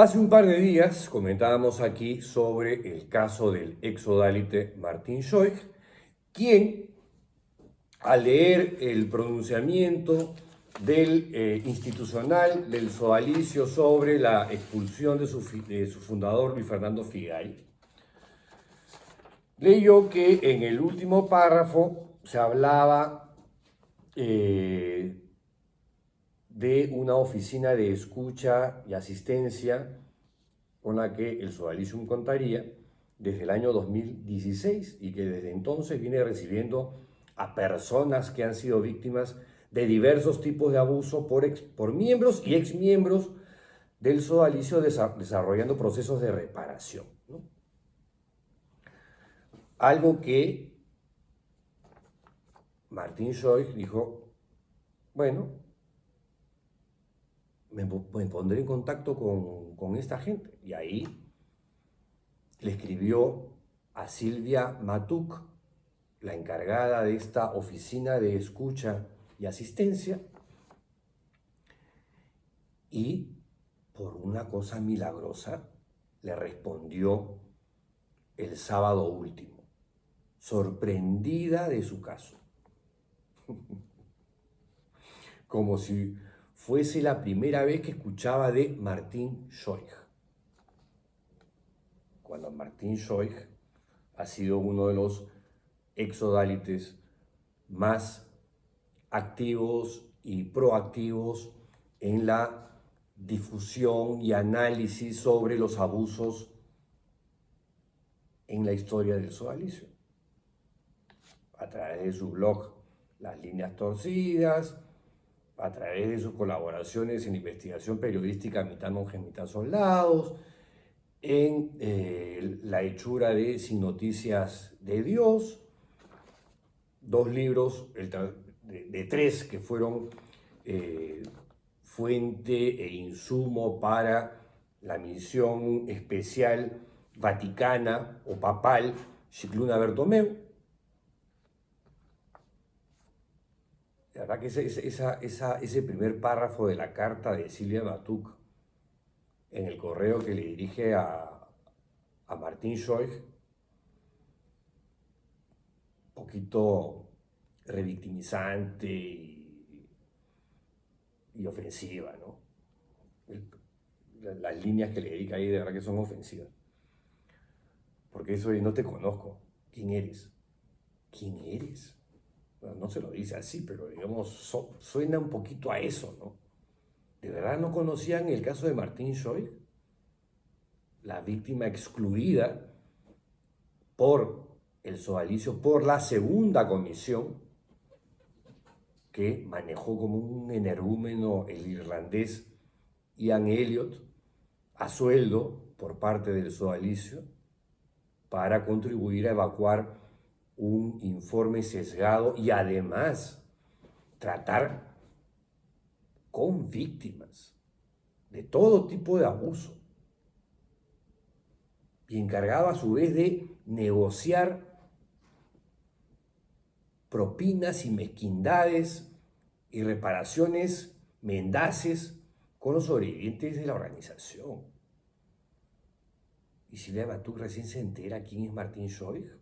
Hace un par de días comentábamos aquí sobre el caso del exodálite Martín Schoich, quien, al leer el pronunciamiento del institucional del sodalicio sobre la expulsión de su fundador Luis Fernando Figari, leyó que en el último párrafo se hablaba de una oficina de escucha y asistencia con la que el Sodalicium contaría desde el año 2016 y que desde entonces viene recibiendo a personas que han sido víctimas de diversos tipos de abuso por miembros y exmiembros del Sodalicio desarrollando procesos de reparación, ¿no? Algo que Martín Schoich dijo, bueno, me pondré en contacto con esta gente. Y ahí le escribió a Silvia Matuk, la encargada de esta oficina de escucha y asistencia, y por una cosa milagrosa le respondió el sábado último, sorprendida de su caso, como si fuese la primera vez que escuchaba de Martín Schoich, cuando Martín Schoich ha sido uno de los exodálites más activos y proactivos en la difusión y análisis sobre los abusos en la historia del sodalicio. A través de su blog Las Líneas Torcidas, a través de sus colaboraciones en investigación periodística Mitad Monjes, Mitad Soldados, en la hechura de Sin Noticias de Dios, dos libros de tres que fueron fuente e insumo para la misión especial vaticana o papal Scicluna Bertomeu. La verdad que ese primer párrafo de la carta de Silvia Matuk en el correo que le dirige a Martín Schoich, un poquito revictimizante y ofensiva, ¿no? Las líneas que le dedica ahí de verdad que son ofensivas. Porque eso de no te conozco, ¿quién eres? ¿Quién eres? Bueno, no se lo dice así, pero digamos, suena un poquito a eso, ¿no? ¿De verdad no conocían el caso de Martín Schoich? La víctima excluida por el sodalicio, por la segunda comisión, que manejó como un energúmeno el irlandés Ian Elliot, a sueldo por parte del sodalicio, para contribuir a evacuar un informe sesgado y además tratar con víctimas de todo tipo de abuso, y encargado a su vez de negociar propinas y mezquindades y reparaciones mendaces con los sobrevivientes de la organización. Y Silvia Matuk recién se entera quién es Martín Schoich.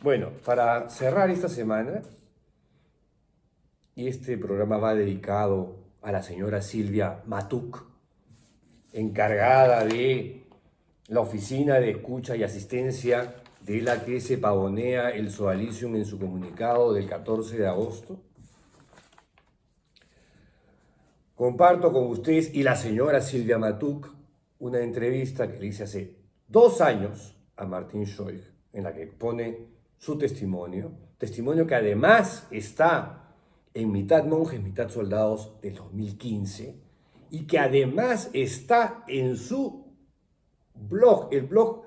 Bueno, para cerrar esta semana, y este programa va dedicado a la señora Silvia Matuk, encargada de la oficina de escucha y asistencia de la que se pavonea el Sodalicium en su comunicado del 14 de agosto. Comparto con ustedes y la señora Silvia Matuk una entrevista que le hice hace 2 años a Martín Schoich, en la que pone su testimonio que además está en Mitad Monjes, Mitad Soldados del 2015, y que además está en su blog, el blog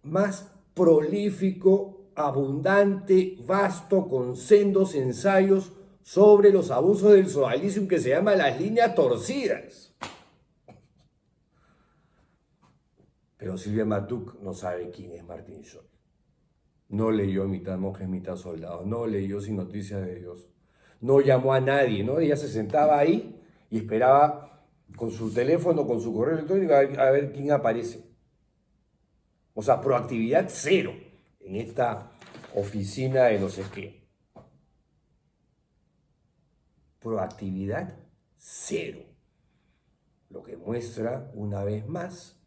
más prolífico, abundante, vasto, con sendos ensayos sobre los abusos del sodalicium, que se llama Las Líneas Torcidas. Pero Silvia Matuk no sabe quién es Martín Schoich. No leyó Mitad Monjes, Mitad Soldados, no leyó Sin Noticias de Dios, no llamó a nadie, ¿no? Ella se sentaba ahí y esperaba con su teléfono, con su correo electrónico, a ver quién aparece. O sea, proactividad cero en esta oficina de no sé qué. Proactividad cero. Lo que muestra una vez más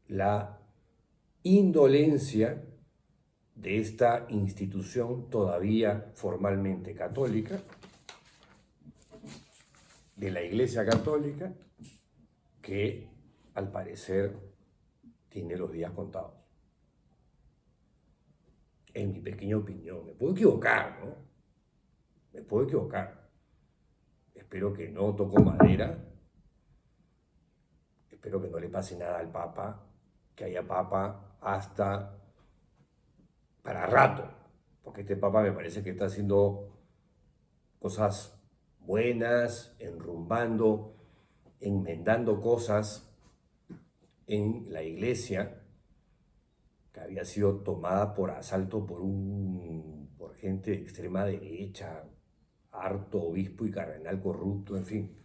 la indolencia de esta institución todavía formalmente católica, de la Iglesia Católica, que al parecer tiene los días contados. En mi pequeña opinión, me puedo equivocar, ¿no? Me puedo equivocar. Espero que no toco madera. Espero que no le pase nada al Papa, que haya Papa hasta para rato, porque este Papa me parece que está haciendo cosas buenas, enrumbando, enmendando cosas en la iglesia que había sido tomada por asalto por gente de extrema derecha, harto obispo y cardenal corrupto, en fin.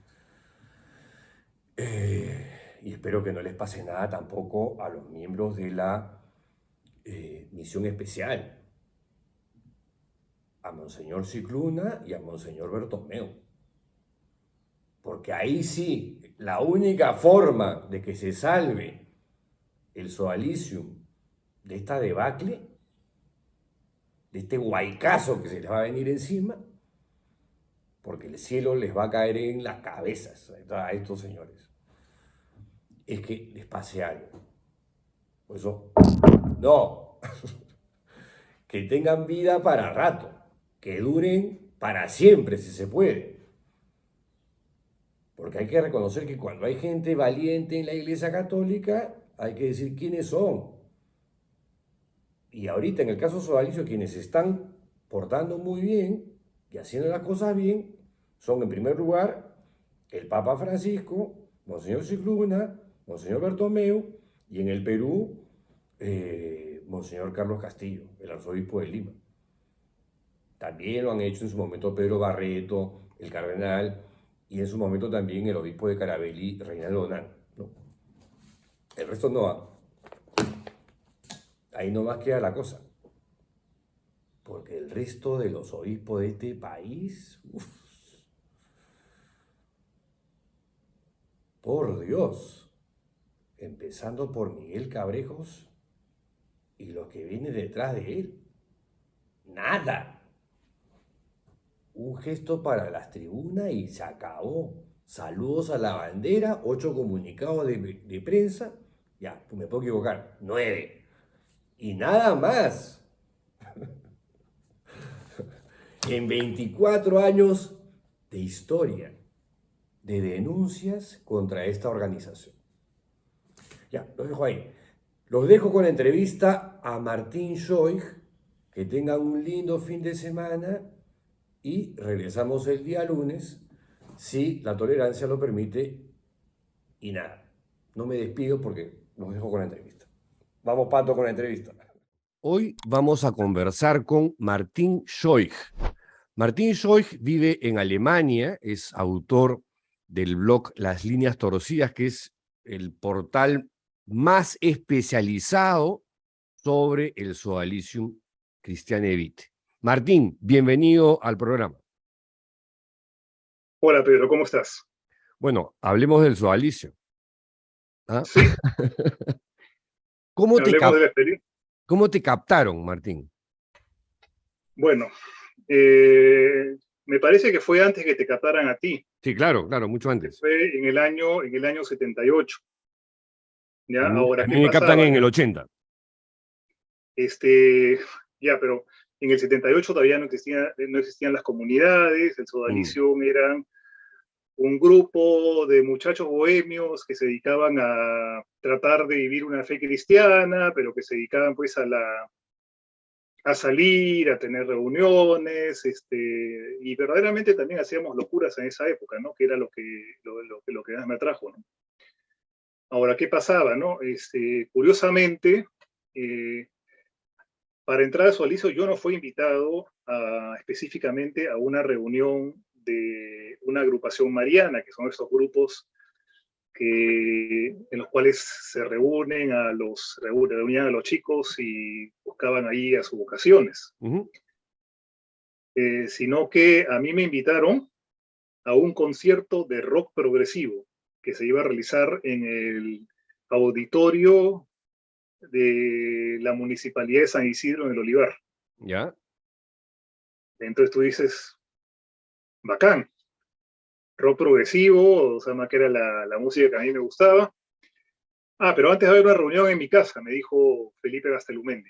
Y espero que no les pase nada tampoco a los miembros de la misión especial, a Monseñor Cicluna y a Monseñor Bertomeu. Porque ahí sí, la única forma de que se salve el Sodalicium de esta debacle, de este huaycazo que se les va a venir encima, porque el cielo les va a caer en las cabezas a estos señores, es que les pase algo. Por eso, no, que tengan vida para rato, que duren para siempre si se puede. Porque hay que reconocer que cuando hay gente valiente en la Iglesia Católica, hay que decir quiénes son. Y ahorita, en el caso Sodalicio, quienes se están portando muy bien y haciendo las cosas bien son, en primer lugar, el Papa Francisco, Monseñor Cicluna, Monseñor Bertomeu, y en el Perú, Monseñor Carlos Castillo, el arzobispo de Lima. También lo han hecho en su momento Pedro Barreto, el cardenal, y en su momento también el obispo de Carabelí, Reinaldo Donán, ¿no? El resto no va. Ahí nomás queda la cosa. Porque el resto de los obispos de este país, por Dios, empezando por Miguel Cabrejos y los que vienen detrás de él, nada. Un gesto para las tribunas y se acabó. Saludos a la bandera, 8 comunicados de prensa, ya, me puedo equivocar, 9. Y nada más. En 24 años de historia, de denuncias contra esta organización. Ya, los dejo ahí. Los dejo con la entrevista a Martín Schoich. Que tengan un lindo fin de semana y regresamos el día lunes, si la tolerancia lo permite. Y nada, no me despido porque los dejo con la entrevista. Vamos, Pato, con la entrevista. Hoy vamos a conversar con Martín Schoich. Martín Schoich vive en Alemania, es autor del blog Las Líneas Torcidas, que es el portal más especializado sobre el Sodalicium Christiane Vitae. Martín, bienvenido al programa. Hola Pedro, ¿cómo estás? Bueno, hablemos del Sodalicio. ¿Ah? Sí, ¿Cómo hablemos de la experiencia. ¿Cómo te captaron, Martín? Bueno, me parece que fue antes que te captaran a ti. Sí, claro, mucho antes. Fue en el año 78. ¿Ya? Ahora, A ¿qué mí me captan pasaba? en el 80. Ya, pero en el 78 todavía no existían las comunidades, el Sodalicio eran un grupo de muchachos bohemios que se dedicaban a tratar de vivir una fe cristiana, pero que se dedicaban pues a salir, a tener reuniones, y verdaderamente también hacíamos locuras en esa época, ¿no? Que era lo que más me atrajo, ¿no? Ahora, ¿qué pasaba, no? Curiosamente, para entrar a Sodalicio yo no fui invitado específicamente a una reunión de una agrupación mariana, que son estos grupos en los cuales se reunían a los chicos y buscaban ahí a sus vocaciones. Sino que a mí me invitaron a un concierto de rock progresivo que se iba a realizar en el auditorio de la Municipalidad de San Isidro en el Olivar. ¿Ya? Entonces tú dices, bacán, rock progresivo, o sea, que era la música que a mí me gustaba. Pero antes de haber una reunión en mi casa, me dijo Felipe Gastelumendi,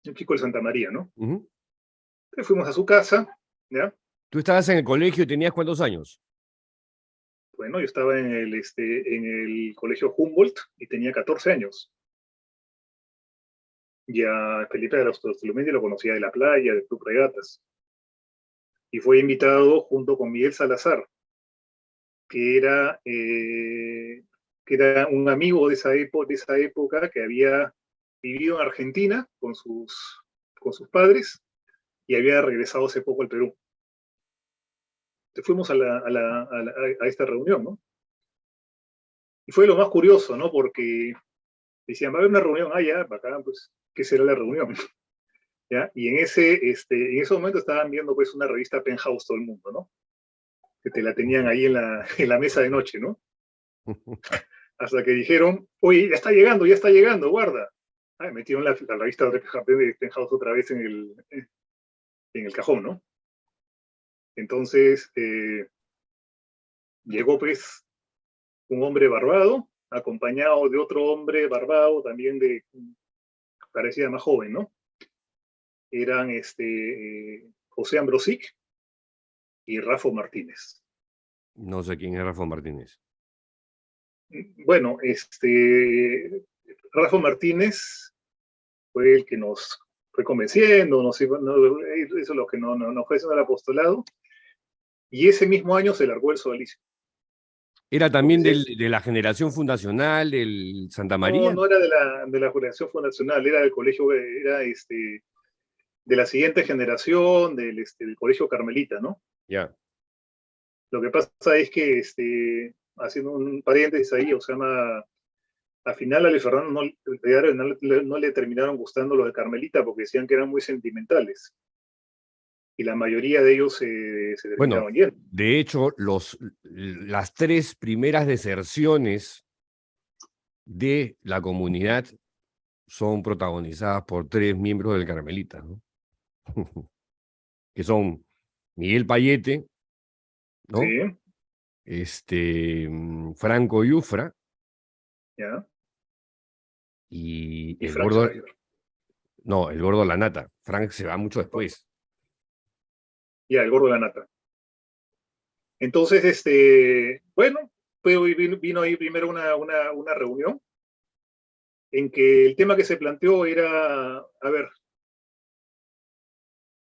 un chico de Santa María, ¿no? Entonces fuimos a su casa, ¿ya? ¿Tú estabas en el colegio y tenías cuántos años? Bueno, yo estaba en el colegio Humboldt y tenía 14 años. Ya Felipe Gastelumendi lo conocía de la playa, del Club Regatas. Y fue invitado junto con Miguel Salazar, que era un amigo de esa época que había vivido en Argentina con sus padres y había regresado hace poco al Perú. Entonces fuimos a esta reunión, ¿no? Y fue lo más curioso, ¿no? Porque decían, va a haber una reunión, ya, bacán, pues, ¿qué será la reunión? ¿Ya? Y en ese momento estaban viendo pues una revista Penthouse todo el mundo, ¿no? Que te la tenían ahí en la mesa de noche, ¿no? Hasta que dijeron, oye, ya está llegando, guarda. Metieron la revista de Penthouse otra vez en el cajón, ¿no? Entonces, llegó pues un hombre barbado, acompañado de otro hombre barbado, también parecía más joven, ¿no? Eran José Ambrosic y Rafa Martínez. No sé quién es Rafa Martínez. Bueno, Rafa Martínez fue el que nos fue convenciendo, eso es lo que nos fue haciendo el apostolado, y ese mismo año se largó el sodalicio. ¿Era también de la generación fundacional del Santa María? No era de la generación fundacional, era del colegio, era de la siguiente generación, del colegio Carmelita, ¿no? Ya. Lo que pasa es que, haciendo un paréntesis ahí, o sea, al final a Luis Fernando no le terminaron gustando los de Carmelita porque decían que eran muy sentimentales. Y la mayoría de ellos se terminaron yendo. De hecho, las 3 primeras deserciones de la comunidad son protagonizadas por 3 miembros del Carmelita, ¿no? Que son Miguel Payete, ¿no? Sí. Franco Yufra. ¿Ya? Y el Frank gordo. Schreiber. No, el gordo Lanata. Frank se va mucho después. Ya, el gordo Lanata. Entonces, bueno, vino ahí primero una reunión en que el tema que se planteó era, a ver,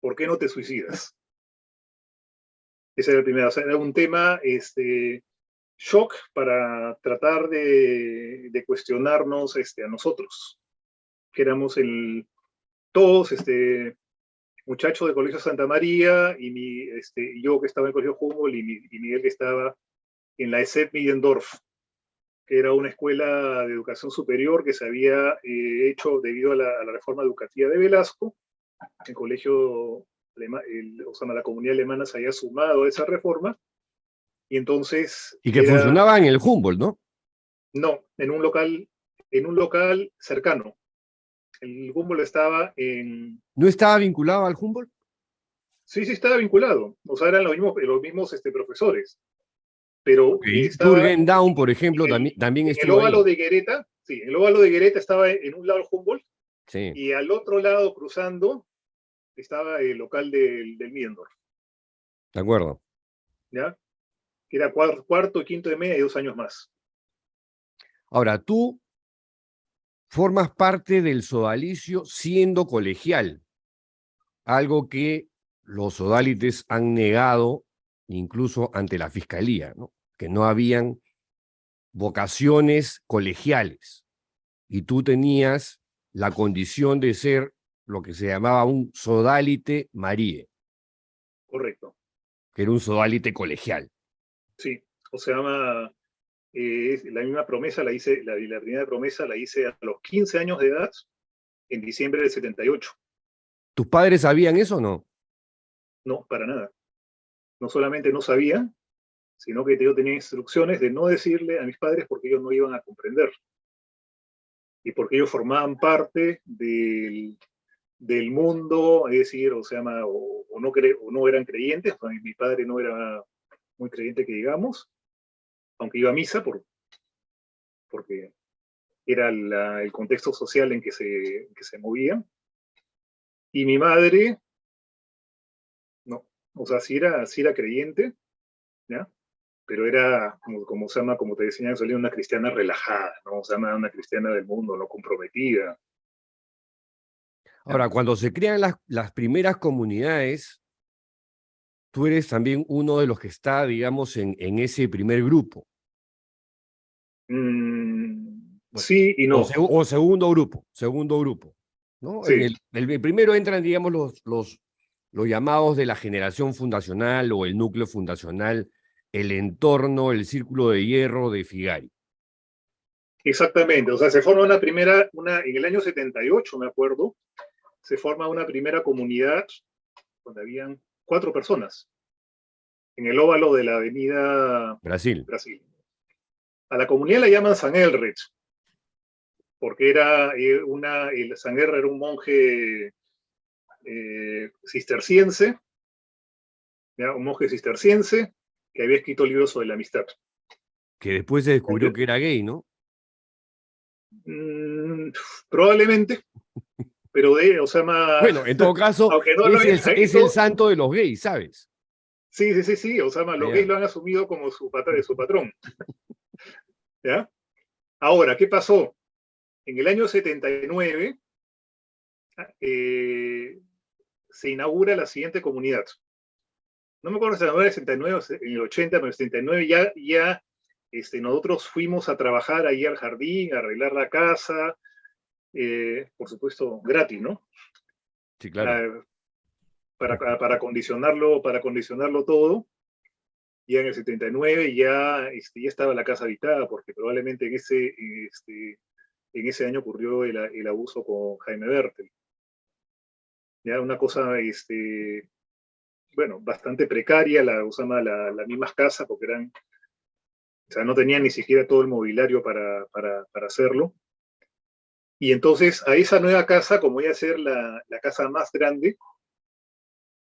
¿por qué no te suicidas? Ese era el primero, o sea, era un tema, shock para tratar de cuestionarnos a nosotros, que éramos todos muchachos del Colegio Santa María y yo que estaba en el Colegio Humboldt y Miguel que estaba en la ESEP Middendorf, que era una escuela de educación superior que se había hecho debido a la reforma educativa de Velasco. El colegio, la comunidad alemana se había sumado a esa reforma. Y entonces. Y que funcionaba en el Humboldt, ¿no? No, en un local cercano. El Humboldt estaba en. ¿No estaba vinculado al Humboldt? Sí, estaba vinculado. O sea, eran los mismos profesores. Pero estaba. Turgendown, por ejemplo, también en el estuvo óvalo ahí. de Guereta, sí, en el óvalo de Guereta estaba en un lado el Humboldt. Sí. Y al otro lado, cruzando, estaba el local del Middendorf. De acuerdo. ¿Ya? Que era cuarto, quinto de media y 2 años más. Ahora, tú formas parte del sodalicio siendo colegial, algo que los sodalites han negado incluso ante la fiscalía, ¿no? Que no habían vocaciones colegiales y tú tenías la condición de ser lo que se llamaba un sodalite Marie. Correcto. que era un sodalite colegial. Sí, o sea, la misma promesa la hice, la primera promesa la hice a los 15 años de edad, en diciembre del 78. ¿Tus padres sabían eso o no? No, para nada. No solamente no sabía, sino que yo tenía instrucciones de no decirle a mis padres porque ellos no iban a comprender. Y porque ellos formaban parte del mundo, es decir, o sea, o no eran creyentes, mi padre no era muy creyente que digamos, aunque iba a misa porque era el contexto social en que se movía. Y mi madre, no, o sea, sí era creyente, ¿ya? Pero era, como se llama, como te decía, solía una cristiana relajada, ¿no? O sea, una cristiana del mundo, no comprometida. ¿Ya? Ahora, cuando se crean las primeras comunidades, tú eres también uno de los que está, digamos, en ese primer grupo. Bueno, Sí y no. o segundo grupo, ¿no? En Sí, el primero entran, digamos, los llamados de la generación fundacional o el núcleo fundacional, el entorno, el círculo de hierro de Figari. exactamente. O sea, se forma en el año 78, me acuerdo, se forma una primera comunidad donde habían 4 personas en el óvalo de la avenida Brasil. Brasil. A la comunidad la llaman San Elrich, porque era San Elrich era un monje cisterciense, ¿ya? Un monje cisterciense que había escrito libros sobre la amistad. Que después se descubrió que era gay, ¿no? Mm, probablemente, pero o sea, Bueno, en todo caso, aunque no lo es haya es el escrito, santo de los gays, ¿sabes? sí, o sea, los gays Allá. lo han asumido como su patrón, ¿ya? Ahora, ¿qué pasó? En el año 79 se inaugura la siguiente comunidad. No me acuerdo si en el 69 o en el 80, pero en el 79 ya nosotros fuimos a trabajar ahí al jardín, a arreglar la casa, por supuesto, gratis, ¿no? Sí, claro. Para acondicionarlo todo. Ya en el 79 ya estaba la casa habitada, porque probablemente en ese año ocurrió el abuso con Jaime Bertel. Ya una cosa, bueno, bastante precaria, las mismas casas, porque o sea, no tenían ni siquiera todo el mobiliario para hacerlo. Y entonces a esa nueva casa, como iba a ser la casa más grande,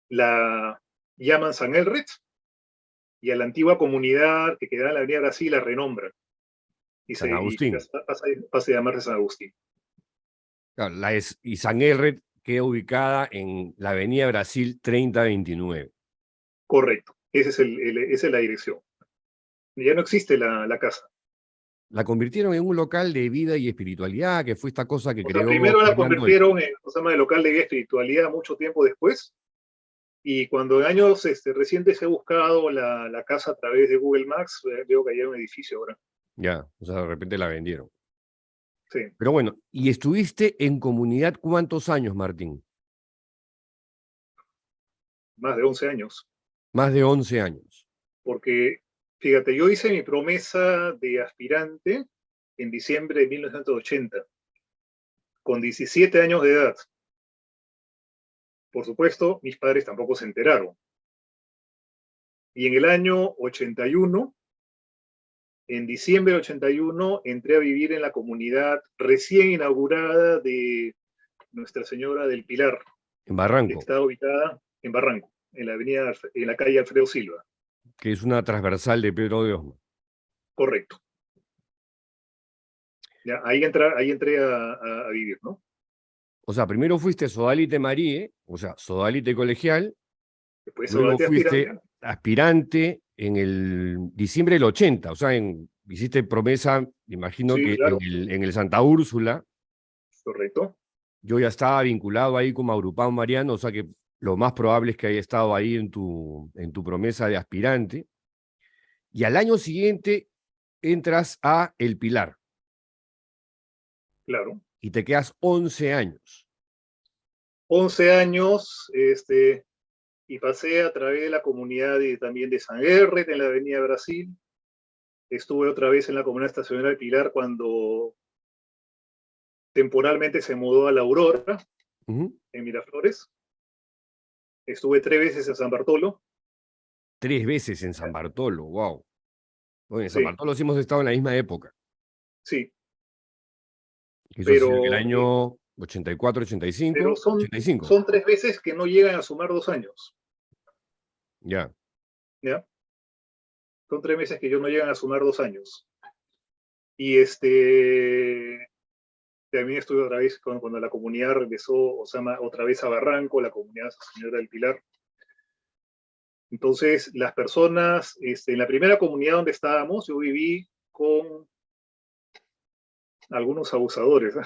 la llaman San Elrich, y a la antigua comunidad que quedaba en la Avenida Brasil la renombran. San Agustín. Pasa a llamarse San Agustín. Claro, y San Elred queda ubicada en la Avenida Brasil 3029. Correcto, esa es la dirección. Ya no existe la casa. La convirtieron en un local de vida y espiritualidad, que fue esta cosa que O sea, creó primero la Fernando del... convirtieron en de local de espiritualidad mucho tiempo después. Y cuando en años recientes he buscado la casa a través de Google Maps, veo que hay un edificio ahora. Ya, o sea, de repente la vendieron. Sí, Pero bueno, ¿y estuviste en comunidad cuántos años, Martín? más de 11 años. Más de 11 años. Porque, fíjate, yo hice mi promesa de aspirante en diciembre de 1980, con 17 años de edad. Por supuesto, mis padres tampoco se enteraron. Y en el año 81, en diciembre del 81, entré a vivir en la comunidad recién inaugurada de Nuestra Señora del Pilar, En que Barranco, está ubicada en Barranco, en la calle Alfredo Silva. que es una transversal de Pedro de Osma. Correcto. Ya, ahí entré a vivir, ¿no? O sea, primero fuiste Sodalite Marie, o sea, Sodalite colegial, Después luego de fuiste aspirante. aspirante en el diciembre del 80, o sea, hiciste promesa, imagino Sí, que claro, en el Santa Úrsula. correcto. Yo ya estaba vinculado ahí como agrupado Mariano, o sea que lo más probable es que haya estado ahí en tu promesa de aspirante. Y al año siguiente entras a El Pilar Claro. y te quedas 11 años. 11 años, y pasé a través de la comunidad también de San Herret, en la Avenida Brasil. Estuve otra vez en la comunidad estacional del Pilar cuando temporalmente se mudó a La Aurora, en Miraflores. Estuve 3 veces en San Bartolo. 3 veces en San Bartolo, wow. Bueno, en San Sí, Bartolo sí hemos estado en la misma época. sí, Eso ha sido en el pero, año 84, pero 85, son, 85. son 3 veces que no llegan a sumar 2 años. Ya. ¿Ya? Son 3 meses que yo no llegan a sumar 2 años. Y también estuve otra vez cuando la comunidad regresó, o sea, otra vez a Barranco, la comunidad Señora del Pilar. Entonces, las personas, en la primera comunidad donde estábamos, yo viví con algunos abusadores, ¿ya?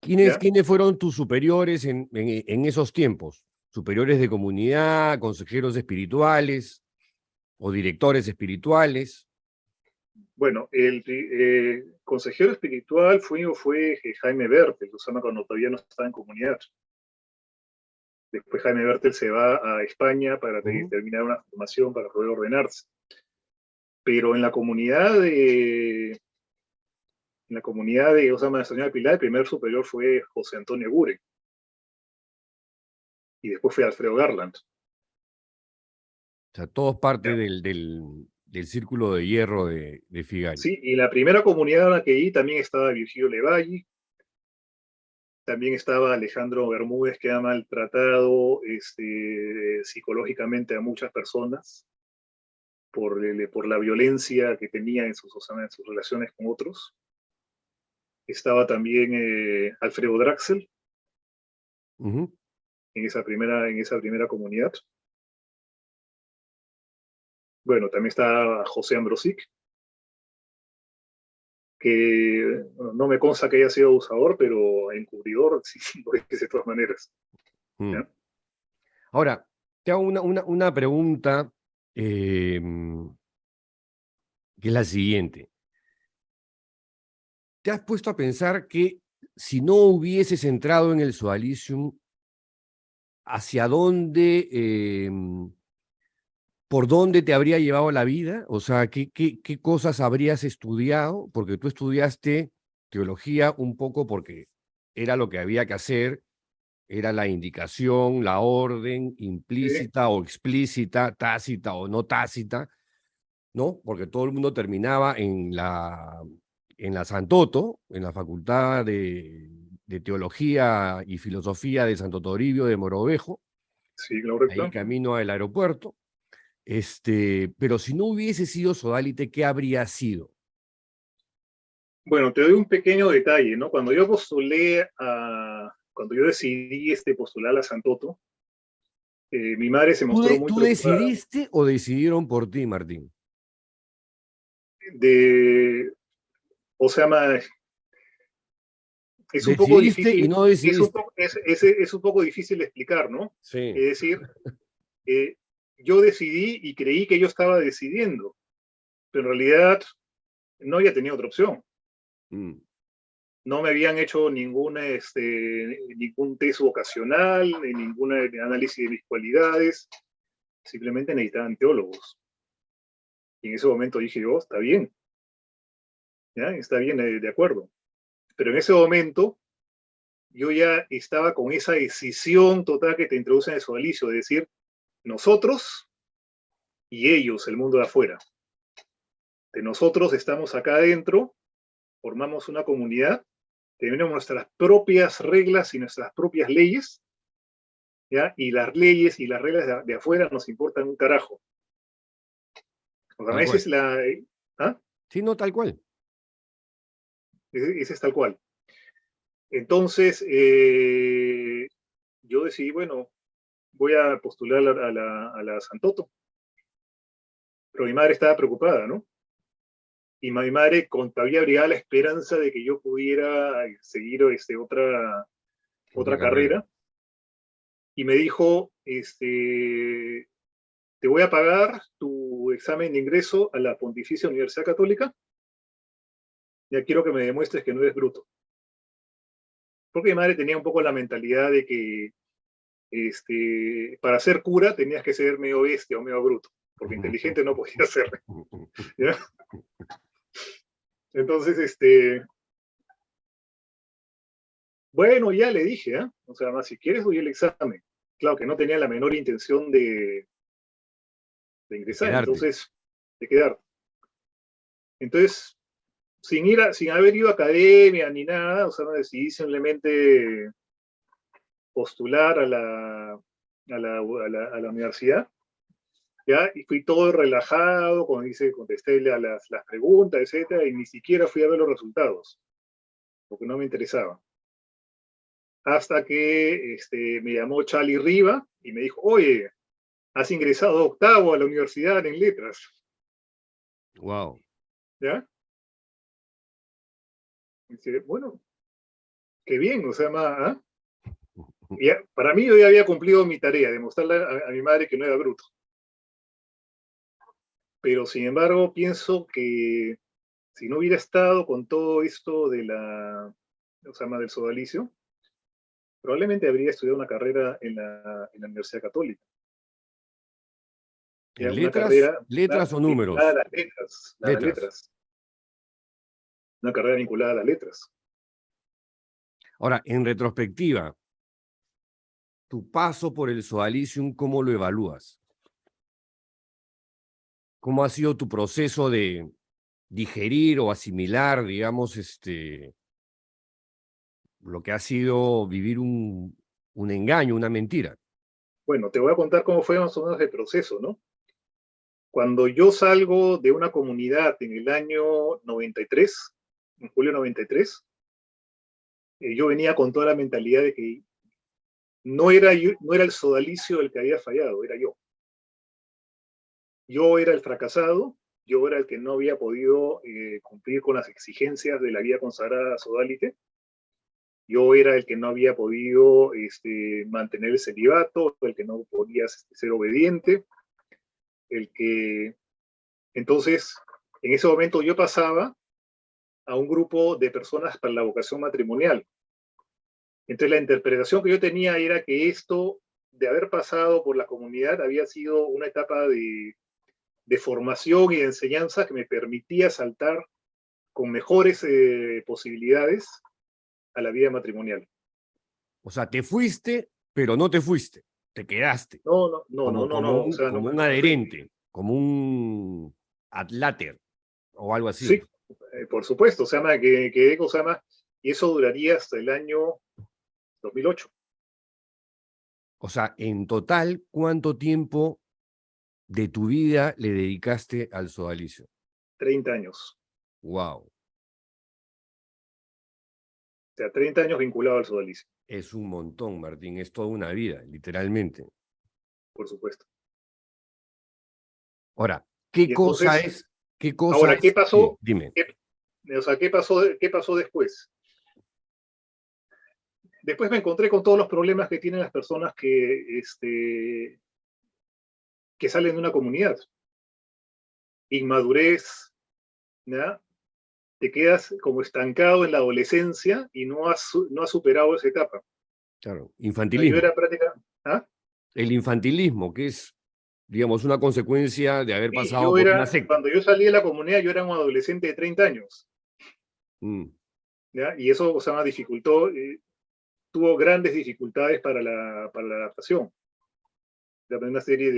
¿Quiénes fueron tus superiores en esos tiempos? ¿Superiores de comunidad, consejeros espirituales o directores espirituales? Bueno, el consejero espiritual fue Jaime Bertel, o sea, cuando todavía no estaba en comunidad. Después Jaime Bertel se va a España para terminar una formación para poder ordenarse. Pero en la comunidad de Osama de Señora Pilar, el primer superior fue José Antonio Gure. Y después fue Alfredo Garland. O sea, todos parte ¿Ya? del círculo de hierro de Figari. Sí, y la primera comunidad a la que iba también estaba Virgilio Levalli, también estaba Alejandro Bermúdez, que ha maltratado psicológicamente a muchas personas por la violencia que tenía en sus relaciones con otros. Estaba también Alfredo Draxel en esa primera comunidad. Bueno, también está José Ambrosic, que bueno, no me consta que haya sido abusador, pero encubridor sí, lo es de todas maneras. ¿Ya? Ahora, te hago una pregunta que es la siguiente. ¿Te has puesto a pensar que si no hubieses entrado en el Sodalicium, hacia dónde, por dónde te habría llevado la vida? O sea, ¿qué cosas habrías estudiado? Porque tú estudiaste teología un poco porque era lo que había que hacer, era la indicación, la orden Sí, implícita o explícita, tácita o no tácita, ¿no? Porque todo el mundo terminaba en la Santoto, en la Facultad de Teología y Filosofía de Santo Toribio de Mogrovejo, sí, ahí correcto. camino al aeropuerto. Pero si no hubiese sido Sodalite, ¿qué habría sido? Bueno, te doy un pequeño detalle, ¿no? Cuando yo decidí postular a Santoto, mi madre se mostró muy ¿Tú preocupada. decidiste o decidieron por ti, Martín? De, o sea, es un poco Decidiste y difícil, no decidiste. es un poco difícil de explicar, ¿no? Sí. Es decir, eh, yo decidí y creí que yo estaba decidiendo, pero en realidad no había tenido otra opción. Mm. No me habían hecho ningún test vocacional, ni ningún análisis de mis cualidades, simplemente necesitaban teólogos. Y en ese momento dije, oh, está bien, ¿ya? Está bien, de acuerdo. Pero en ese momento yo ya estaba con esa decisión total que te introducen en el sodalicio, de decir, nosotros y ellos, el mundo de afuera. De nosotros estamos acá adentro, formamos una comunidad, tenemos nuestras propias reglas y nuestras propias leyes, ¿ya? Y las leyes y las reglas de afuera nos importan un carajo. O sea, Tal esa cual. es ¿ah? Sí, no, tal cual. Ese es tal cual. Entonces, yo decidí, bueno, voy a postular a la Santoto. Pero mi madre estaba preocupada, ¿no? Y mi madre todavía abrigaba la esperanza de que yo pudiera seguir Otra otra carrera. carrera. Y me dijo, te voy a pagar tu examen de ingreso a la Pontificia Universidad Católica. Ya quiero que me demuestres que no eres bruto. Porque mi madre tenía un poco la mentalidad de que para ser cura tenías que ser medio bestia o medio bruto, porque inteligente no podía ser. ¿Ya? Entonces, bueno, ya le dije, ¿eh? O sea, más si quieres doy el examen. Claro que no tenía la menor intención de ingresar, Quedarte. entonces, de quedar. Entonces, sin haber ido a academia ni nada, o sea, no decidí simplemente postular a la universidad, ¿ya? Y fui todo relajado, como dice, contesté las preguntas, etcétera, y ni siquiera fui a ver los resultados, porque no me interesaba. Hasta que me llamó Charlie Riva y me dijo, oye, has ingresado octavo a la universidad en letras, Wow. ¿ya? Y dice, bueno, qué bien, o sea, para mí yo ya había cumplido mi tarea, demostrarle a mi madre que no era bruto. Pero sin embargo, pienso que si no hubiera estado con todo esto o sea, del sodalicio, probablemente habría estudiado una carrera en la Universidad Católica. ¿En Ya, una letras? carrera ¿Letras o vinculada a números? las letras, a las Letras. letras. Una carrera vinculada a las letras. Ahora, en retrospectiva, tu paso por el Sodalicium, ¿cómo lo evalúas? ¿Cómo ha sido tu proceso de digerir o asimilar, digamos, lo que ha sido vivir un engaño, una mentira? Bueno, te voy a contar cómo fue más o menos el proceso, ¿no? Cuando yo salgo de una comunidad en el año 93, en julio 93, yo venía con toda la mentalidad de que no era el sodalicio el que había fallado, era yo. Yo era el fracasado, yo era el que no había podido cumplir con las exigencias de la guía consagrada sodalite, yo era el que no había podido mantener el celibato, el que no podía ser obediente, el que... Entonces, en ese momento yo pasaba a un grupo de personas para la vocación matrimonial. Entonces la interpretación que yo tenía era que esto de haber pasado por la comunidad había sido una etapa de formación y de enseñanza que me permitía saltar con mejores posibilidades a la vida matrimonial. O sea, te fuiste, pero no te fuiste, te quedaste. No, no, no, no, Como, no, como no, o un, sea, no, como un no me fui. adherente, como un adláter o algo así. Sí, por supuesto, o sea, que o sea, y eso duraría hasta el año 2008. O sea, en total, ¿cuánto tiempo de tu vida le dedicaste al sodalicio? 30 años. Wow, O sea, 30 años vinculado al sodalicio, es un montón, Martín, es toda una vida, literalmente. por supuesto. Ahora, Y entonces, qué cosa ahora, ¿qué es? Sí, pasó? dime. O sea, ¿qué pasó después? Después me encontré con todos los problemas que tienen las personas que salen de una comunidad. Inmadurez, ¿ya? Te quedas como estancado en la adolescencia y no has superado esa etapa. Claro, Yo infantilismo. era práctica, ¿ah? El infantilismo, que es, digamos, una consecuencia de haber Sí, pasado por una secta. cuando yo salí de la comunidad, yo era un adolescente de 30 años, Mm. ¿ya? Y eso, o sea, dificultó, tuvo grandes dificultades para la adaptación. De una serie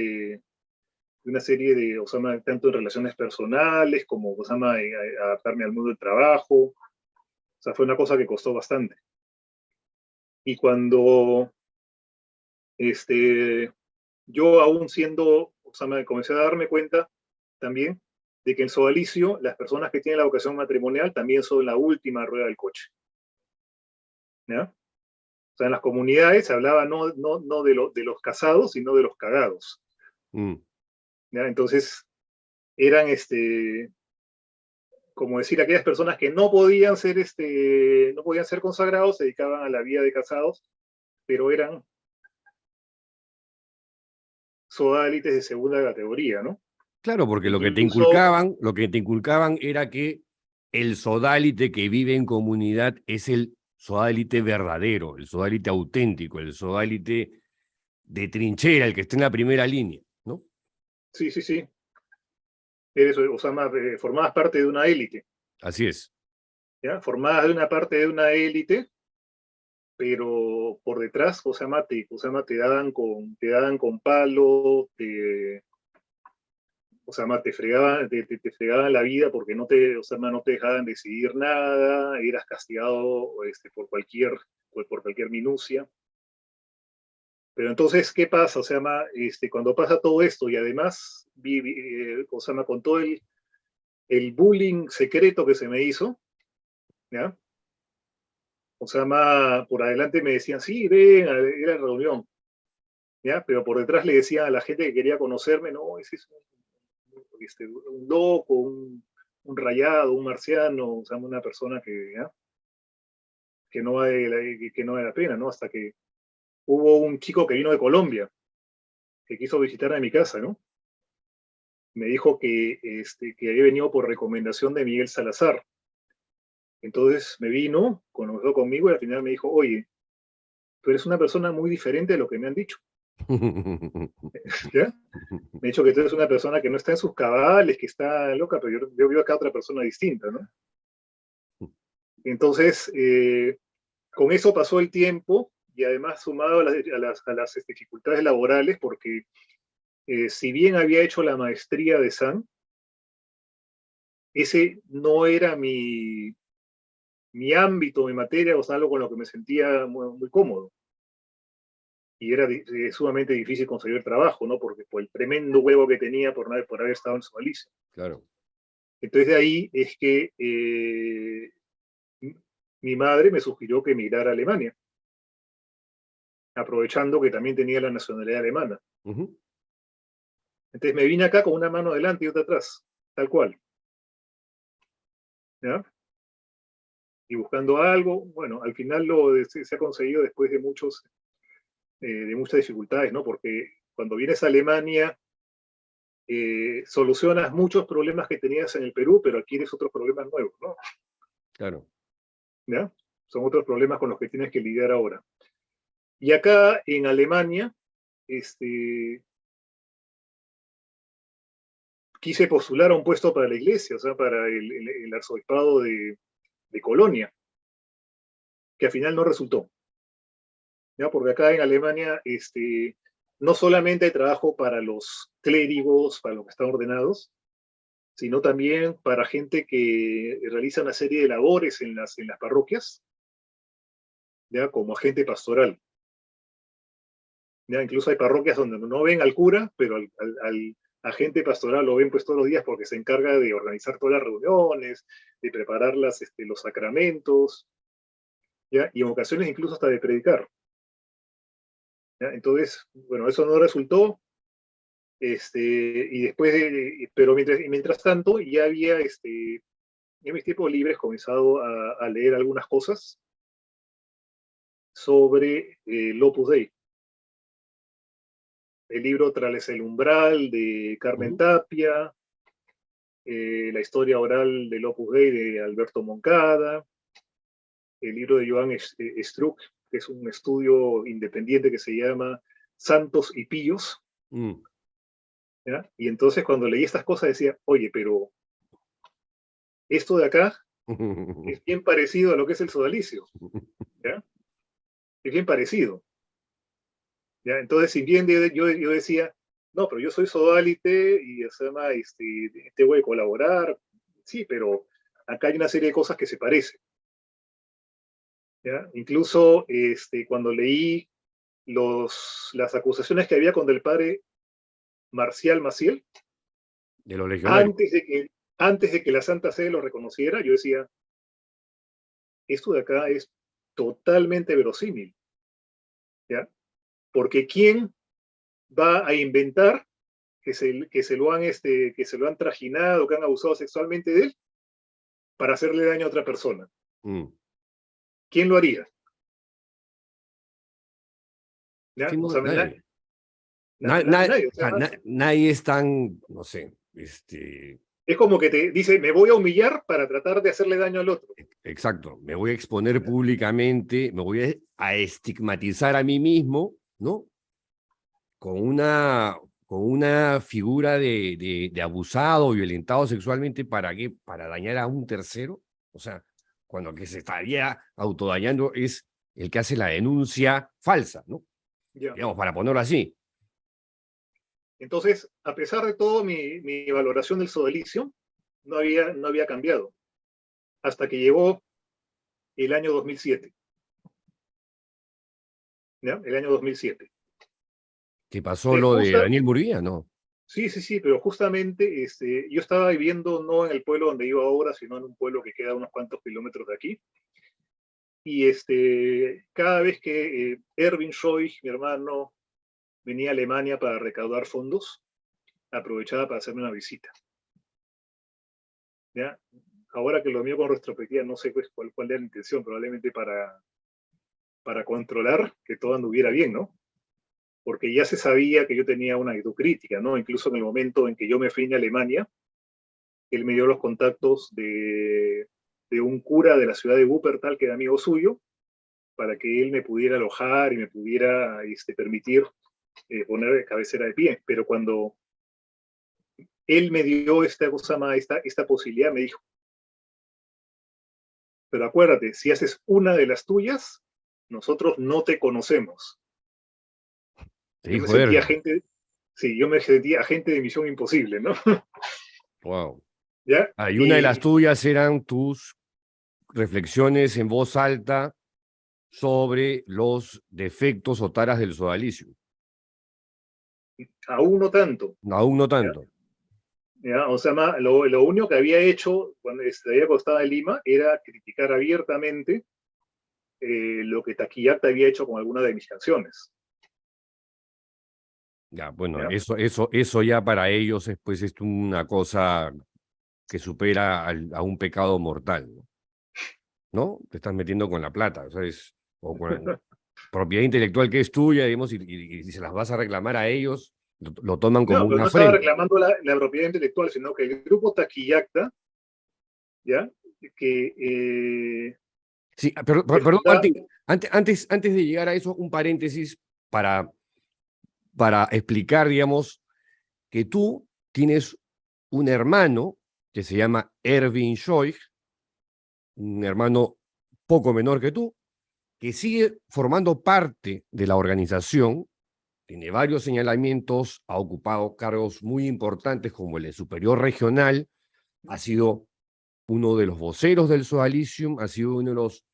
de, o sea, tanto en relaciones personales como, o sea, adaptarme al mundo del trabajo. O sea, fue una cosa que costó bastante. Y cuando yo aún siendo, o sea, me comencé a darme cuenta también de que en Sodalicio las personas que tienen la vocación matrimonial también son la última rueda del coche, ¿ya? O sea, en las comunidades se hablaba no de los casados, sino de los cagados, Mm. ¿ya? Entonces, eran, como decir, aquellas personas que no podían ser consagrados, se dedicaban a la vida de casados, pero eran sodalites de segunda categoría, ¿no? Claro, porque Incluso, lo que te inculcaban era que el sodálite que vive en comunidad es el sodálite verdadero, el sodálite auténtico, el sodálite de trinchera, el que está en la primera línea, ¿no? Sí, sí, sí. Eres, Osama, formabas parte de una élite, Así es. ¿ya? Formabas de una parte de una élite, pero por detrás, te daban con palo, te fregaban la vida porque no te dejaban decidir nada, eras castigado por cualquier minucia. Pero entonces, ¿qué pasa? Cuando pasa todo esto y además, con todo el bullying secreto que se me hizo, ¿ya? Por adelante me decían, sí, ven a la reunión, ¿ya? Pero por detrás le decían a la gente que quería conocerme, no, ese es un loco, un rayado, un marciano, una persona ¿ya? Que no vale la pena, ¿no? Hasta que hubo un chico que vino de Colombia, que quiso visitar a mi casa, ¿no? Me dijo que había venido por recomendación de Miguel Salazar. Entonces me vino, conoció conmigo y al final me dijo, oye, tú eres una persona muy diferente de lo que me han dicho. ¿Ya? Me ha dicho que tú eres una persona que no está en sus cabales, que está loca, pero yo veo acá otra persona distinta, ¿no? Entonces, con eso pasó el tiempo y además sumado a las dificultades laborales, porque si bien había hecho la maestría de SAN, ese no era mi ámbito, mi materia, algo con lo que me sentía muy, muy cómodo. Y era sumamente difícil conseguir trabajo, ¿no? Porque por el tremendo huevo que tenía por haber estado en Somalicia. Claro. Entonces de ahí es que mi madre me sugirió que emigrara a Alemania, aprovechando que también tenía la nacionalidad alemana. Uh-huh. Entonces me vine acá con una mano adelante y otra atrás, tal cual. ¿Ya? Y buscando algo, bueno, al final se ha conseguido después de muchas dificultades, ¿no? Porque cuando vienes a Alemania, solucionas muchos problemas que tenías en el Perú, pero adquieres otros problemas nuevos, ¿no? Claro. ¿Ya? Son otros problemas con los que tienes que lidiar ahora. Y acá en Alemania, quise postular a un puesto para la iglesia, para el arzobispado de Colonia, que al final no resultó. ¿Ya? Porque acá en Alemania, no solamente hay trabajo para los clérigos, para los que están ordenados, sino también para gente que realiza una serie de labores en las parroquias, ¿ya? Como agente pastoral. ¿Ya? Incluso hay parroquias donde no ven al cura, pero al agente pastoral lo ven pues todos los días porque se encarga de organizar todas las reuniones, de preparar los sacramentos, ¿ya? Y en ocasiones incluso hasta de predicar. ¿Ya? Entonces, bueno, eso no resultó, y después, pero mientras tanto ya había, en mis tiempos libres comenzado a leer algunas cosas sobre el Opus Dei. El libro Tras el umbral de Carmen Tapia, la historia oral del Opus Dei de Alberto Moncada, el libro de Joan Struck, que es un estudio independiente que se llama Santos y Pillos. ¿Ya? Y entonces cuando leí estas cosas decía, oye, pero esto de acá es bien parecido a lo que es el sodalicio. ¿Ya? Es bien parecido. ¿Ya? Entonces, si bien yo decía, no, pero yo soy sodalite y te voy a colaborar, sí, pero acá hay una serie de cosas que se parecen. ¿Ya? Incluso cuando leí las acusaciones que había contra el padre Marcial Maciel, de los legionarios. antes de que la Santa Sede lo reconociera, yo decía, esto de acá es totalmente verosímil. ¿Ya? Porque ¿quién va a inventar que se lo han trajinado, que han abusado sexualmente de él para hacerle daño a otra persona? ¿Quién lo haría? ¿Ya? Sí, no, nadie. Nadie. Nadie es tan, no sé, es como que te dice, me voy a humillar para tratar de hacerle daño al otro. Exacto, me voy a exponer públicamente, me voy a estigmatizar a mí mismo, ¿no? con una, con una figura de abusado, violentado sexualmente, ¿para qué? ¿Para dañar a un tercero? O sea, cuando el que se estaría autodañando es el que hace la denuncia falsa, ¿no? Ya. Digamos, para ponerlo así. Entonces, a pesar de todo, mi valoración del sodalicio no había cambiado hasta que llegó el año 2007. ¿Ya? El año 2007. ¿Qué pasó Que lo de justa, Daniel Murguía? No. sí, sí, sí, pero justamente yo estaba viviendo no en el pueblo donde vivo ahora, sino en un pueblo que queda a unos cuantos kilómetros de aquí. Y cada vez que Erwin Scheuch, mi hermano, venía a Alemania para recaudar fondos, aprovechaba para hacerme una visita. ¿Ya? Ahora que lo mío con retrospectiva, no sé pues, cuál era la intención, probablemente para controlar que todo anduviera bien, ¿no? Porque ya se sabía que yo tenía una actitud crítica, ¿no? Incluso en el momento en que yo me fui a Alemania, él me dio los contactos de un cura de la ciudad de Wuppertal, que era amigo suyo, para que él me pudiera alojar y me pudiera permitir poner cabecera de pie. Pero cuando él me dio esta posibilidad, me dijo, pero acuérdate, si haces una de las tuyas, nosotros no te conocemos. Te Yo me dijo sentía Erwin. agente, sí, yo me sentía agente de Misión Imposible, ¿no? Wow. ¿Ya? Ah, y una de las tuyas eran tus reflexiones en voz alta sobre los defectos o taras del sodalicio. Aún no tanto. Aún no ¿Ya? tanto. ¿Ya? O sea, lo único que había hecho cuando había costado en Lima era criticar abiertamente lo que Taquillata había hecho con alguna de mis canciones. Ya, bueno, ¿Ya? eso ya para ellos es, pues, es una cosa que supera a un pecado mortal, ¿no? ¿No? Te estás metiendo con la plata, ¿sabes? O con propiedad intelectual que es tuya, digamos, y se las vas a reclamar a ellos, lo toman como No, pero una no estaba afrenta. reclamando la propiedad intelectual, sino que el grupo Taquillacta, ¿ya? Que Sí, perdón, refunda, Martín, antes de llegar a eso, un paréntesis para, para explicar, digamos, que tú tienes un hermano que se llama Erwin Scheuch, un hermano poco menor que tú, que sigue formando parte de la organización, tiene varios señalamientos, ha ocupado cargos muy importantes como el de superior regional, ha sido uno de los voceros del Sodalicium, ha sido uno de los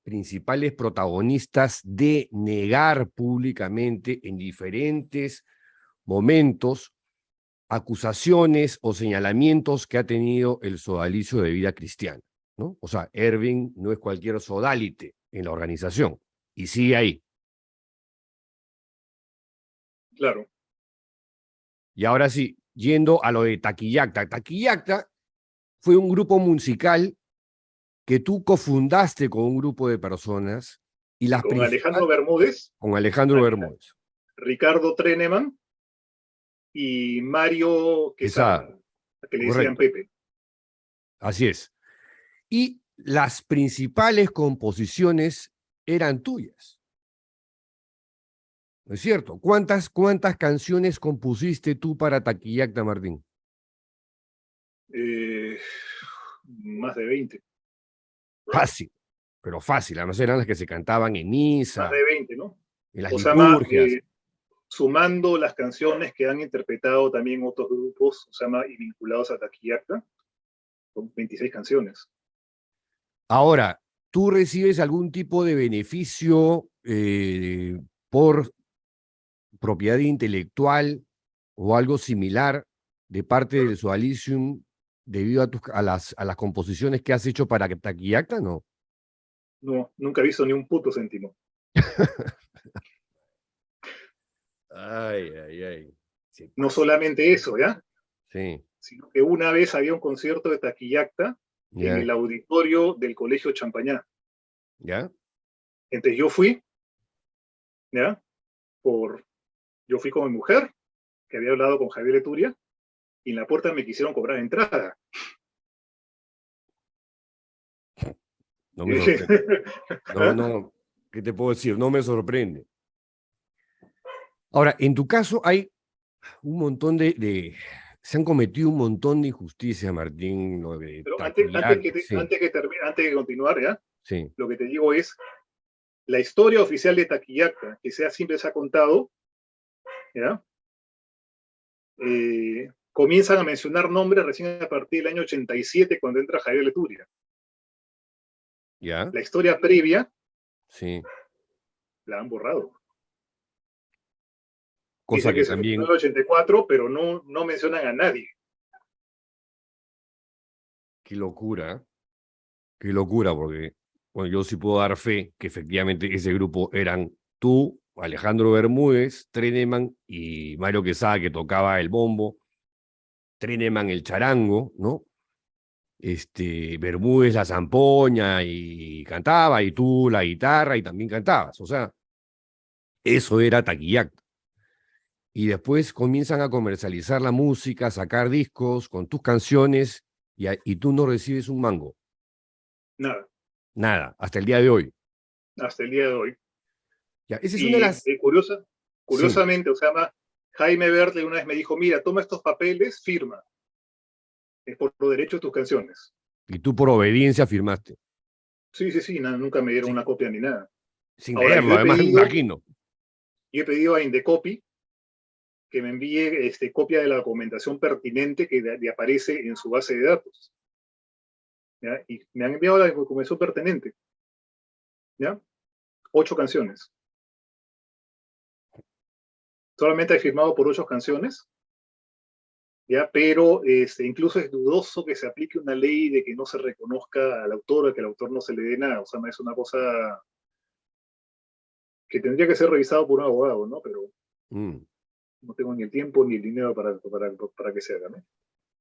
principales protagonistas de negar públicamente en diferentes momentos acusaciones o señalamientos que ha tenido el sodalicio de vida cristiana, ¿no? O sea, Erwin no es cualquier sodalite en la organización y sigue ahí. claro, Y ahora sí, yendo a lo de Taquillacta. Taquillacta fue un grupo musical que tú cofundaste con un grupo de personas y las con Alejandro principales, Bermúdez, con Alejandro Bermúdez. Ricardo Treneman y Mario Quesada, Quesada, que le decían correcto, Pepe. así es. Y las principales composiciones eran tuyas. ¿No es cierto? ¿Cuántas canciones compusiste tú para Taquillacta, Martín? Eh, más de 20, Fácil, pero fácil. Además eran las que se cantaban en más misa, de 20, ¿no? en las O sea, liturgias. sumando las canciones que han interpretado también otros grupos, o sea, y vinculados a Taquillacta, son 26 canciones. Ahora, ¿tú recibes algún tipo de beneficio por propiedad intelectual o algo similar de parte del Sodalicium debido a las composiciones que has hecho para Taquillacta? No. No, nunca he visto ni un puto céntimo. Ay, ay, ay. Se No pasa. solamente eso, ¿ya? Sí, Sino que una vez había un concierto de Taquillacta en ya, el auditorio del Colegio Champañá. ya. Entonces yo fui, ¿ya? Yo fui con mi mujer, que había hablado con Javier Eturia, y en la puerta me quisieron cobrar entrada. No Y me dije, sorprende. No, ¿ah? no, ¿qué te puedo decir? No me sorprende. Ahora, en tu caso hay un montón se han cometido un montón de injusticias, Martín, lo de Pero Taquillac, sí, antes de continuar, ¿ya? sí, Lo que te digo es, la historia oficial de Taquillaca, que siempre se ha contado, ¿ya? Comienzan a mencionar nombres recién a partir del año 87, cuando entra Javier Leturia. ya, La historia previa sí, la han borrado. cosa Dice que que se firmó en también, el 84, pero no mencionan a nadie. qué locura, porque, bueno, yo sí puedo dar fe que efectivamente ese grupo eran tú, Alejandro Bermúdez, Treneman y Mario Quesada, que tocaba el bombo, Treneman el charango, ¿no? Bermúdez la zampoña y cantaba, y tú la guitarra y también cantabas. O sea, eso era Taquillac. Y después comienzan a comercializar la música, a sacar discos con tus canciones y tú no recibes un mango. Nada, Nada, hasta el día de hoy. hasta el día de hoy. Ya, esa es una de Y las... Sí, curiosamente, o sea, Jaime Bertle una vez me dijo, mira, toma estos papeles, firma. Es por los derechos de tus canciones. y tú por obediencia firmaste. Sí, sí, sí, nunca me dieron Sí, una copia ni nada. sin Ahora, leerlo, además, me imagino. yo he pedido a Indecopy que me envíe copia de la documentación pertinente que aparece en su base de datos. ¿Ya? Y me han enviado la documentación pertinente. ¿Ya? 8 canciones. Solamente he firmado por 8 canciones, ¿ya? Pero incluso es dudoso que se aplique una ley de que no se reconozca al autor o que al autor no se le dé nada. O sea, es una cosa que tendría que ser revisado por un abogado, ¿no? Pero Mm. no tengo ni el tiempo ni el dinero para que se haga, ¿no?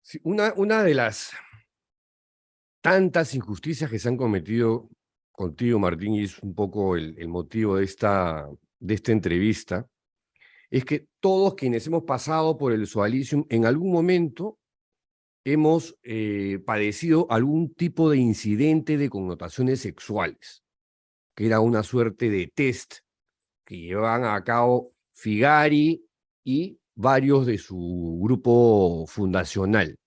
Sí, una de las tantas injusticias que se han cometido contigo, Martín, y es un poco el motivo de esta entrevista, es que todos quienes hemos pasado por el Sualicium en algún momento hemos padecido algún tipo de incidente de connotaciones sexuales, que era una suerte de test que llevaban a cabo Figari y varios de su grupo fundacional.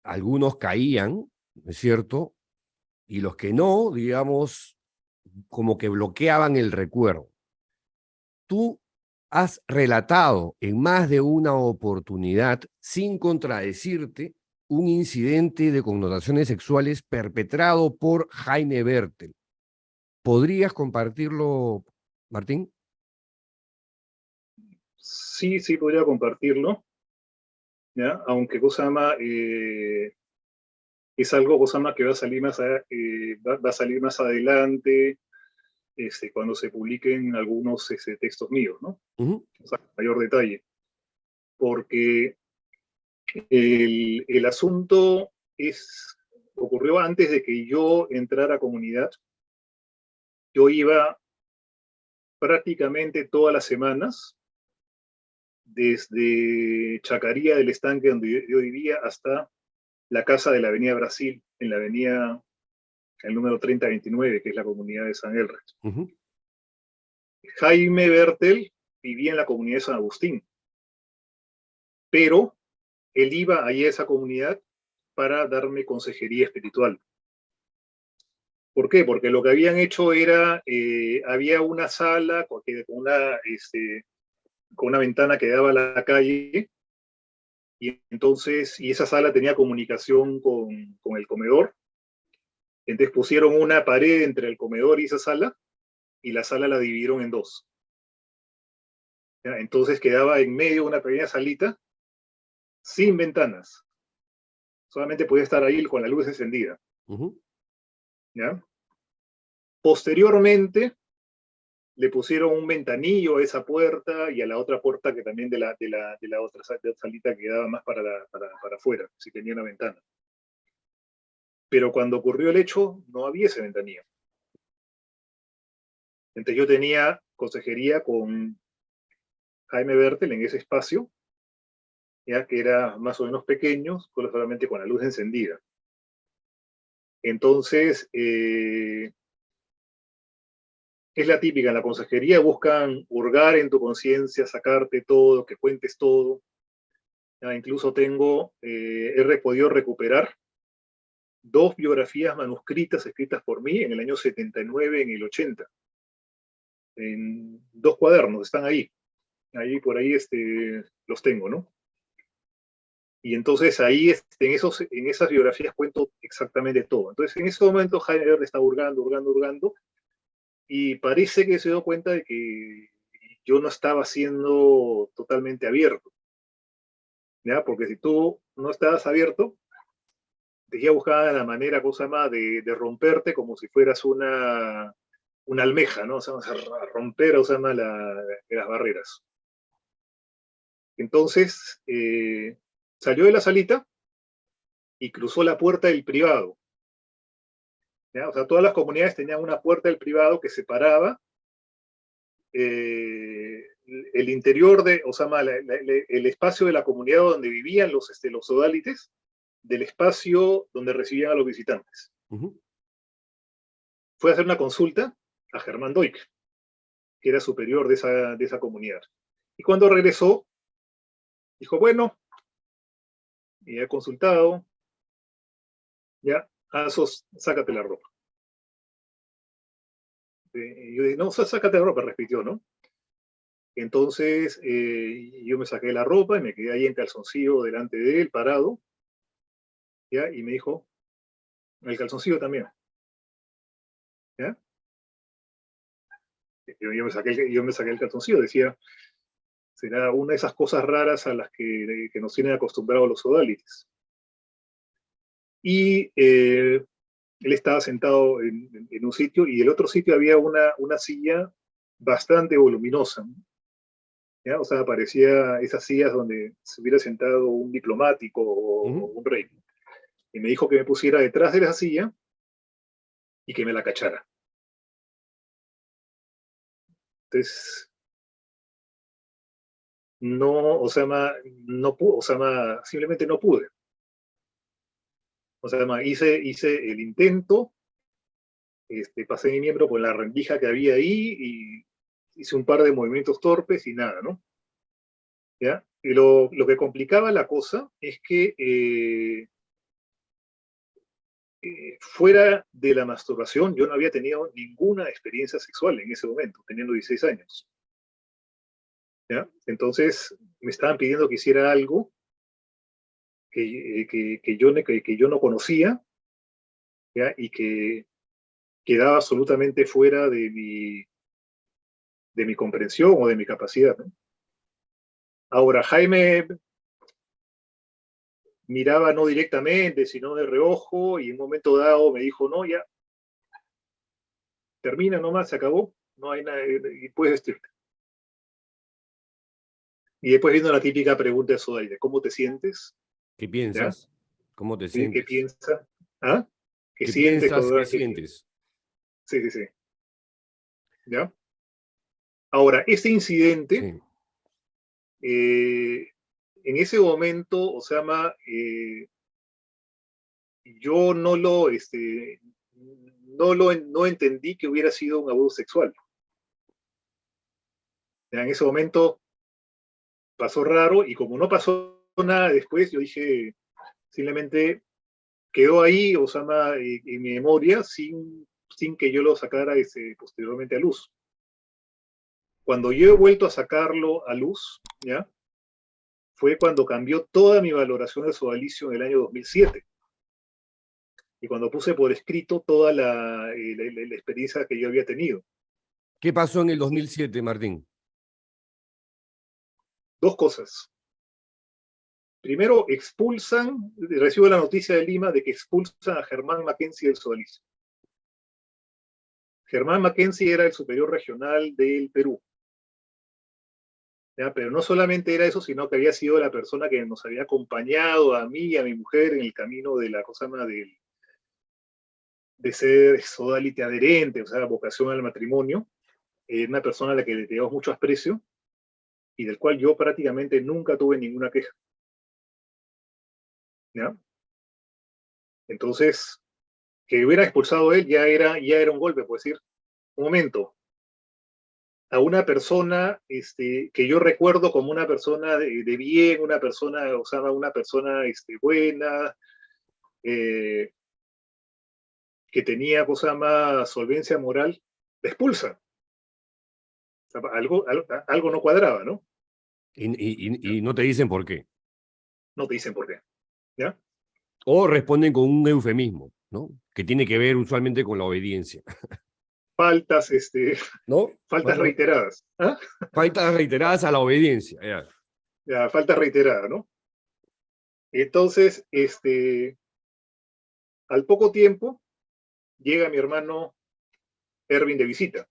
Algunos caían, ¿no es cierto? Y los que no, digamos, como que bloqueaban el recuerdo. Tú has relatado en más de una oportunidad, sin contradecirte, un incidente de connotaciones sexuales perpetrado por Jaime Bertel. ¿Podrías compartirlo, Martín? Sí, sí podría compartirlo, ¿ya? Aunque Kusama es algo Kusama que va a salir va a salir más adelante, cuando se publiquen algunos textos míos, ¿no? O sea, mayor detalle. Porque el asunto ocurrió antes de que yo entrara a comunidad. Yo iba prácticamente todas las semanas, desde Chacaría del Estanque, donde yo vivía, hasta la casa de la Avenida Brasil, en la avenida, el número 3029, que es la comunidad de San Elrecht. Jaime Bertel vivía en la comunidad de San Agustín, pero él iba allí a esa comunidad para darme consejería espiritual. ¿Por qué? Porque lo que habían hecho era, había una sala con una ventana que daba a la calle, y entonces, y esa sala tenía comunicación con el comedor. Entonces pusieron una pared entre el comedor y esa sala, y la sala la dividieron en dos. ¿Ya? Entonces quedaba en medio una pequeña salita, sin ventanas. Solamente podía estar ahí con la luz encendida. ¿Ya? Posteriormente, le pusieron un ventanillo a esa puerta y a la otra puerta que también de la otra salita que daba más para afuera, si tenía una ventana. Pero cuando ocurrió el hecho, no había ese ventanillo. Entonces yo tenía consejería con Jaime Bertel en ese espacio, ya que era más o menos pequeño, solamente con la luz encendida. Entonces, es la típica, en la consejería buscan hurgar en tu conciencia, sacarte todo, que cuentes todo. Ya, incluso he podido recuperar 2 biografías manuscritas escritas por mí en el año 79, en el 80, en 2 cuadernos, están ahí. Ahí por ahí los tengo, ¿no? Y entonces ahí en esas biografías cuento exactamente todo. Entonces en ese momento Jaime Verde está hurgando, hurgando, hurgando, y parece que se dio cuenta de que yo no estaba siendo totalmente abierto, ¿ya? Porque si tú no estabas abierto, te iba a buscar la manera, cosa más, de romperte como si fueras una almeja, ¿no? O sea, romper, o sea, las barreras. Entonces, salió de la salita y cruzó la puerta del privado, ¿ya? O sea, todas las comunidades tenían una puerta del privado que separaba el interior o sea, el espacio de la comunidad donde vivían los sodalites del espacio donde recibían a los visitantes. Fue a hacer una consulta a Germán Doig, que era superior de esa comunidad. Y cuando regresó, dijo, bueno, y he consultado, ya, sácate la ropa. Y yo dije, no, sácate la ropa, repitió, ¿no? Entonces, yo me saqué la ropa y me quedé ahí en calzoncillo delante de él, parado, ¿ya? Y me dijo, el calzoncillo también, ¿ya? Yo me saqué el calzoncillo, decía, será una de esas cosas raras a las que nos tienen acostumbrados los sodalites. Y él estaba sentado en un sitio, y en el otro sitio había una silla bastante voluminosa, ¿ya? O sea, parecía esas sillas donde se hubiera sentado un diplomático o un rey. Y me dijo que me pusiera detrás de la silla y que me la cachara. Entonces, no, o sea, no pude, o sea, simplemente no pude. O sea, hice el intento, pasé mi miembro por la rendija que había ahí y hice un par de movimientos torpes y nada, ¿no? ¿Ya? Y lo que complicaba la cosa es que fuera de la masturbación, yo no había tenido ninguna experiencia sexual en ese momento, teniendo 16 años. ¿Ya? Entonces me estaban pidiendo que hiciera algo que yo no conocía, ¿ya? Y que quedaba absolutamente fuera de mi comprensión o de mi capacidad, ¿no? Ahora, Jaime miraba no directamente, sino de reojo, y en un momento dado me dijo, no, ya, termina nomás, se acabó, no hay nada, y puedes vestirte. Y después vino la típica pregunta de Sodaire, ¿cómo te sientes? ¿Qué ¿Ya? piensas? ¿Cómo te ¿Qué sientes? piensas? ¿Ah? ¿Qué ¿Qué sientes? piensas? ¿Qué sientes? Sí, sí, sí. ¿Ya? Ahora, ese incidente, Sí. en ese momento, o sea, yo no entendí que hubiera sido un abuso sexual. Ya, en ese momento pasó raro, y como no pasó nada después, yo dije, simplemente quedó ahí, Osama, en mi memoria, sin que yo lo sacara posteriormente a luz. Cuando yo he vuelto a sacarlo a luz, ¿ya? Fue cuando cambió toda mi valoración de sodalicio en el año 2007. Y cuando puse por escrito toda la experiencia que yo había tenido. ¿Qué pasó en el 2007, Martín? 2 cosas. Primero, recibo la noticia de Lima de que expulsan a Germán Mackenzie del sodalicio. Germán Mackenzie era el superior regional del Perú. ¿Ya? Pero no solamente era eso, sino que había sido la persona que nos había acompañado a mí y a mi mujer en el camino de la cosa de ser sodalite adherente, o sea, vocación al matrimonio. Una persona a la que le teníamos mucho aprecio y del cual yo prácticamente nunca tuve ninguna queja. ¿Ya? Entonces, que hubiera expulsado él ya era un golpe, puedo decir, un momento, a una persona que yo recuerdo como una persona de bien, una persona, o sea, una persona buena, que tenía, cosa más, solvencia moral, la expulsa. O sea, algo no cuadraba, ¿no? Y no te dicen por qué. No te dicen por qué, ¿ya? O responden con un eufemismo, ¿no? Que tiene que ver usualmente con la obediencia, Faltas, ¿no? faltas reiteradas, ¿ah? Faltas reiteradas a la obediencia. Ya. Ya, faltas reiteradas, ¿no? Entonces, al poco tiempo, llega mi hermano Erwin de visita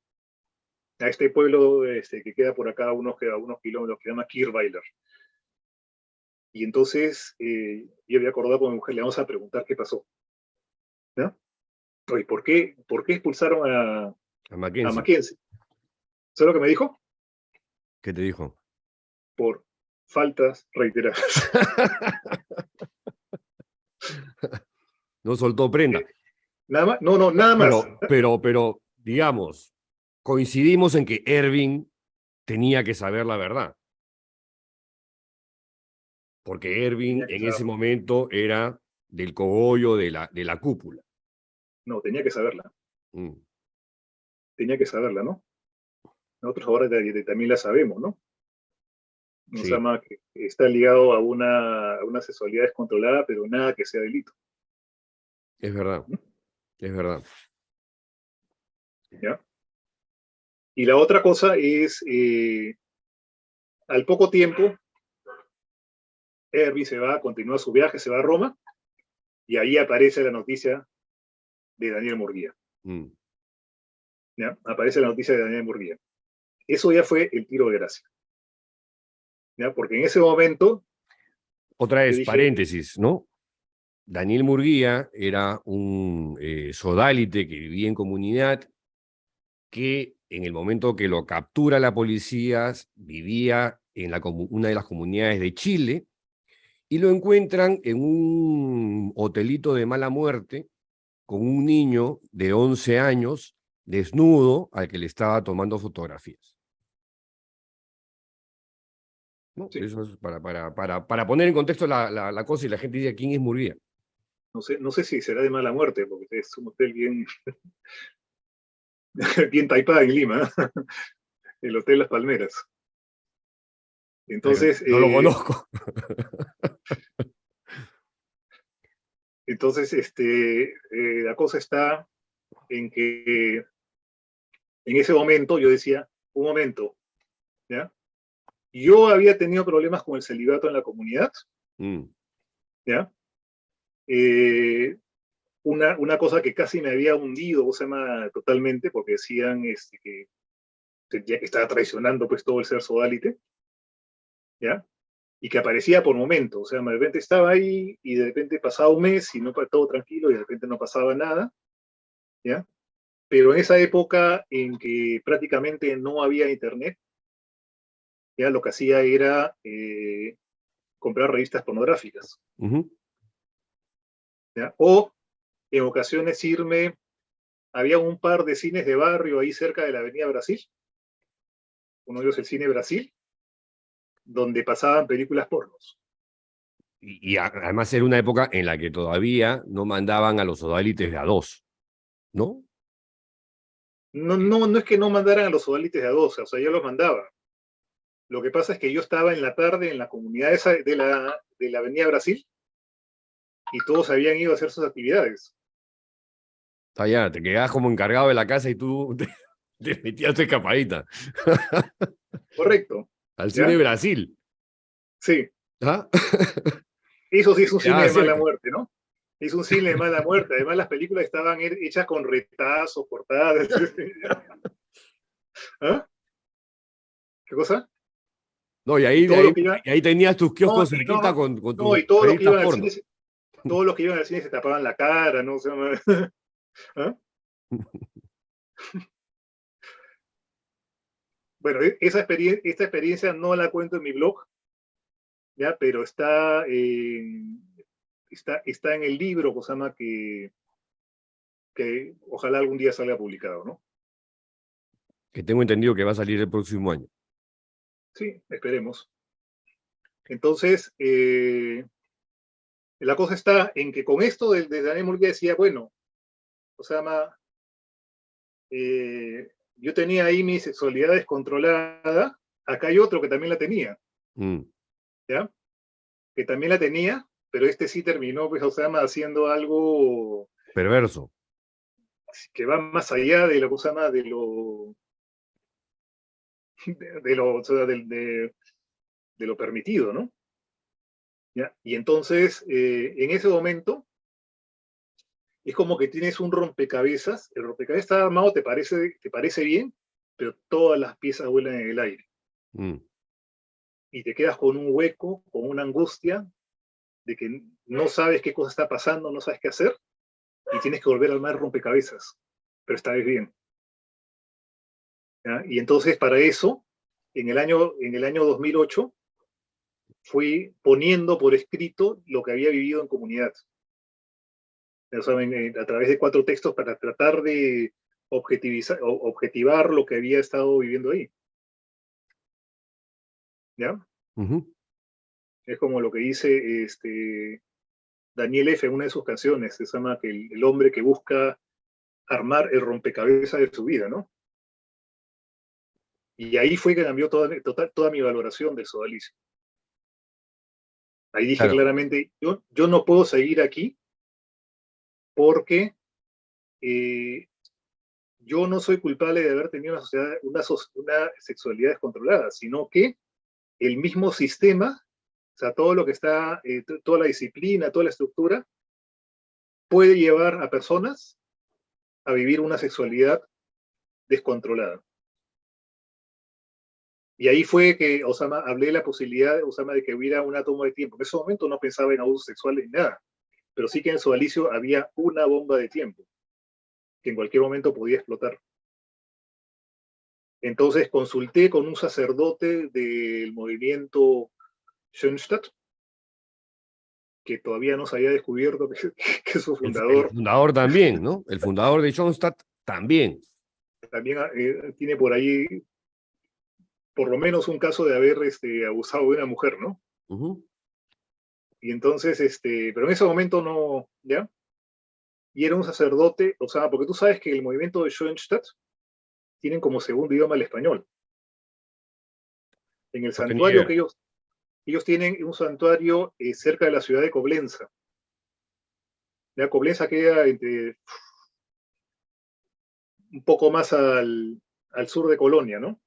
a este pueblo que queda por acá a unos kilómetros, que se llama Kirchweiler. Y entonces yo había acordado con mi mujer, le vamos a preguntar qué pasó, ¿no? Oye, ¿por qué expulsaron A a Mackenzie, Mackenzie? ¿Sabes lo que me dijo? ¿qué te dijo? Por faltas reiteradas. No soltó prenda. Nada más, no, nada más. Pero, digamos, coincidimos en que Ervin tenía que saber la verdad. Porque Ervin Tenía que en ese saberla. momento era del cogollo de la cúpula. No, tenía que saberla. Mm, Tenía que saberla, ¿no? Nosotros ahora también la sabemos, ¿no? O sea, sí, que está ligado a una sexualidad descontrolada, pero nada que sea delito. es verdad, ¿No? es verdad. ¿Ya? Y la otra cosa es, al poco tiempo, Herbie se va, continúa su viaje, se va a Roma, y ahí aparece la noticia de Daniel Murguía. Mm. ¿Ya? Aparece la noticia de Daniel Murguía. Eso ya fue el tiro de gracia. ¿Ya? Porque en ese momento Otra yo vez, dije, paréntesis, ¿no? Daniel Murguía era un sodálite que vivía en comunidad, que en el momento que lo captura la policía vivía en una de las comunidades de Chile y lo encuentran en un hotelito de mala muerte con un niño de 11 años desnudo al que le estaba tomando fotografías. ¿No? sí, Eso es para poner en contexto la cosa y la gente dice quién es Murguía. no sé si será de mala muerte, porque es un hotel bien, bien taipado en Lima, el Hotel Las Palmeras. Pero Entonces, no lo conozco. la cosa está en que en ese momento yo decía, un momento, ¿ya? Yo había tenido problemas con el celibato en la comunidad, Mm, ¿ya? Eh, una cosa que casi me había hundido, o sea, totalmente, porque decían que estaba traicionando pues todo el ser sodalite, ¿ya? Y que aparecía por momentos, o sea, de repente estaba ahí y de repente pasaba un mes y no todo tranquilo y de repente no pasaba nada, ¿ya? Pero en esa época en que prácticamente no había internet, ya lo que hacía era comprar revistas pornográficas, ujú. ¿ya? O en ocasiones había un par de cines de barrio ahí cerca de la Avenida Brasil, uno de ellos el Cine Brasil, donde pasaban películas pornos. Y además era una época en la que todavía no mandaban a los sodálites de a dos, ¿no? No, no, no es que no mandaran a los sodalites de a 12, o sea, ya los mandaban. Lo que pasa es que yo estaba en la tarde en la comunidad esa de la Avenida Brasil y todos habían ido a hacer sus actividades. Está ya, te quedabas como encargado de la casa y tú te metías tu escapadita Correcto, al cine ¿ya? Brasil. Sí, ¿Ah? eso sí Te es un cine quedaba de mala cerca. muerte, ¿no? Es un cine de mala muerte. Además, las películas estaban hechas con retazos, cortadas. ¿Ah? ¿Qué cosa? No, Y todo lo que iba, y ahí tenías tus no, kioscos y cerquita no, con no, tus y todos los que revistas iban al cine, porno. todos los que iban al cine se tapaban la cara, ¿no? O sea, ¿ah? Bueno, esta experiencia no la cuento en mi blog, ¿ya? Pero está en el libro, que se llama que ojalá algún día salga publicado, ¿no? Que tengo entendido que va a salir el próximo año. Sí, esperemos. Entonces, la cosa está en que con esto de Daniel Murguía decía, bueno, o sea, yo tenía ahí mi sexualidad descontrolada, acá hay otro que también la tenía, ¿ya? Que también la tenía, pero este sí terminó, pues, o sea, haciendo algo Perverso. que va más allá de lo que se llama, o sea, de lo permitido, ¿no? ¿Ya? Y entonces, en ese momento, es como que tienes un rompecabezas, el rompecabezas está armado, te parece bien, pero todas las piezas vuelan en el aire. Mm. Y te quedas con un hueco, con una angustia de que no sabes qué cosa está pasando, no sabes qué hacer, y tienes que volver a armar rompecabezas, pero esta vez bien. ¿Ya? Y entonces para eso, en el año 2008, fui poniendo por escrito lo que había vivido en comunidad. Ya saben, a través de 4 textos para tratar de objetivar lo que había estado viviendo ahí. ¿Ya? Ujú. Es como lo que dice Daniel F. en una de sus canciones, se llama que el hombre que busca armar el rompecabezas de su vida, ¿no? Y ahí fue que cambió toda mi valoración de Sodalicio. Ahí dije Claro. claramente, yo no puedo seguir aquí porque eh, yo no soy culpable de haber tenido una sexualidad descontrolada, sino que el mismo sistema, o sea, todo lo que está, toda la disciplina, toda la estructura, puede llevar a personas a vivir una sexualidad descontrolada. Y ahí fue que Osama, hablé de la posibilidad, Osama, de que hubiera una toma de tiempo. En ese momento no pensaba en abusos sexuales ni nada, pero sí que en Sodalicio había una bomba de tiempo que en cualquier momento podía explotar. Entonces consulté con un sacerdote del movimiento Schoenstatt, que todavía no se había descubierto que su El fundador fundador también, ¿no? El fundador de Schoenstatt también. también tiene por ahí por lo menos un caso de haber abusado de una mujer, ¿no? Ujú. Y entonces, pero en ese momento no, ¿ya? Y era un sacerdote, o sea, porque tú sabes que el movimiento de Schoenstatt tienen como segundo idioma el español. En el No tenía santuario idea. que ellos tienen un santuario cerca de la ciudad de Coblenza. Ya Coblenza queda un poco más al sur de Colonia, ¿no?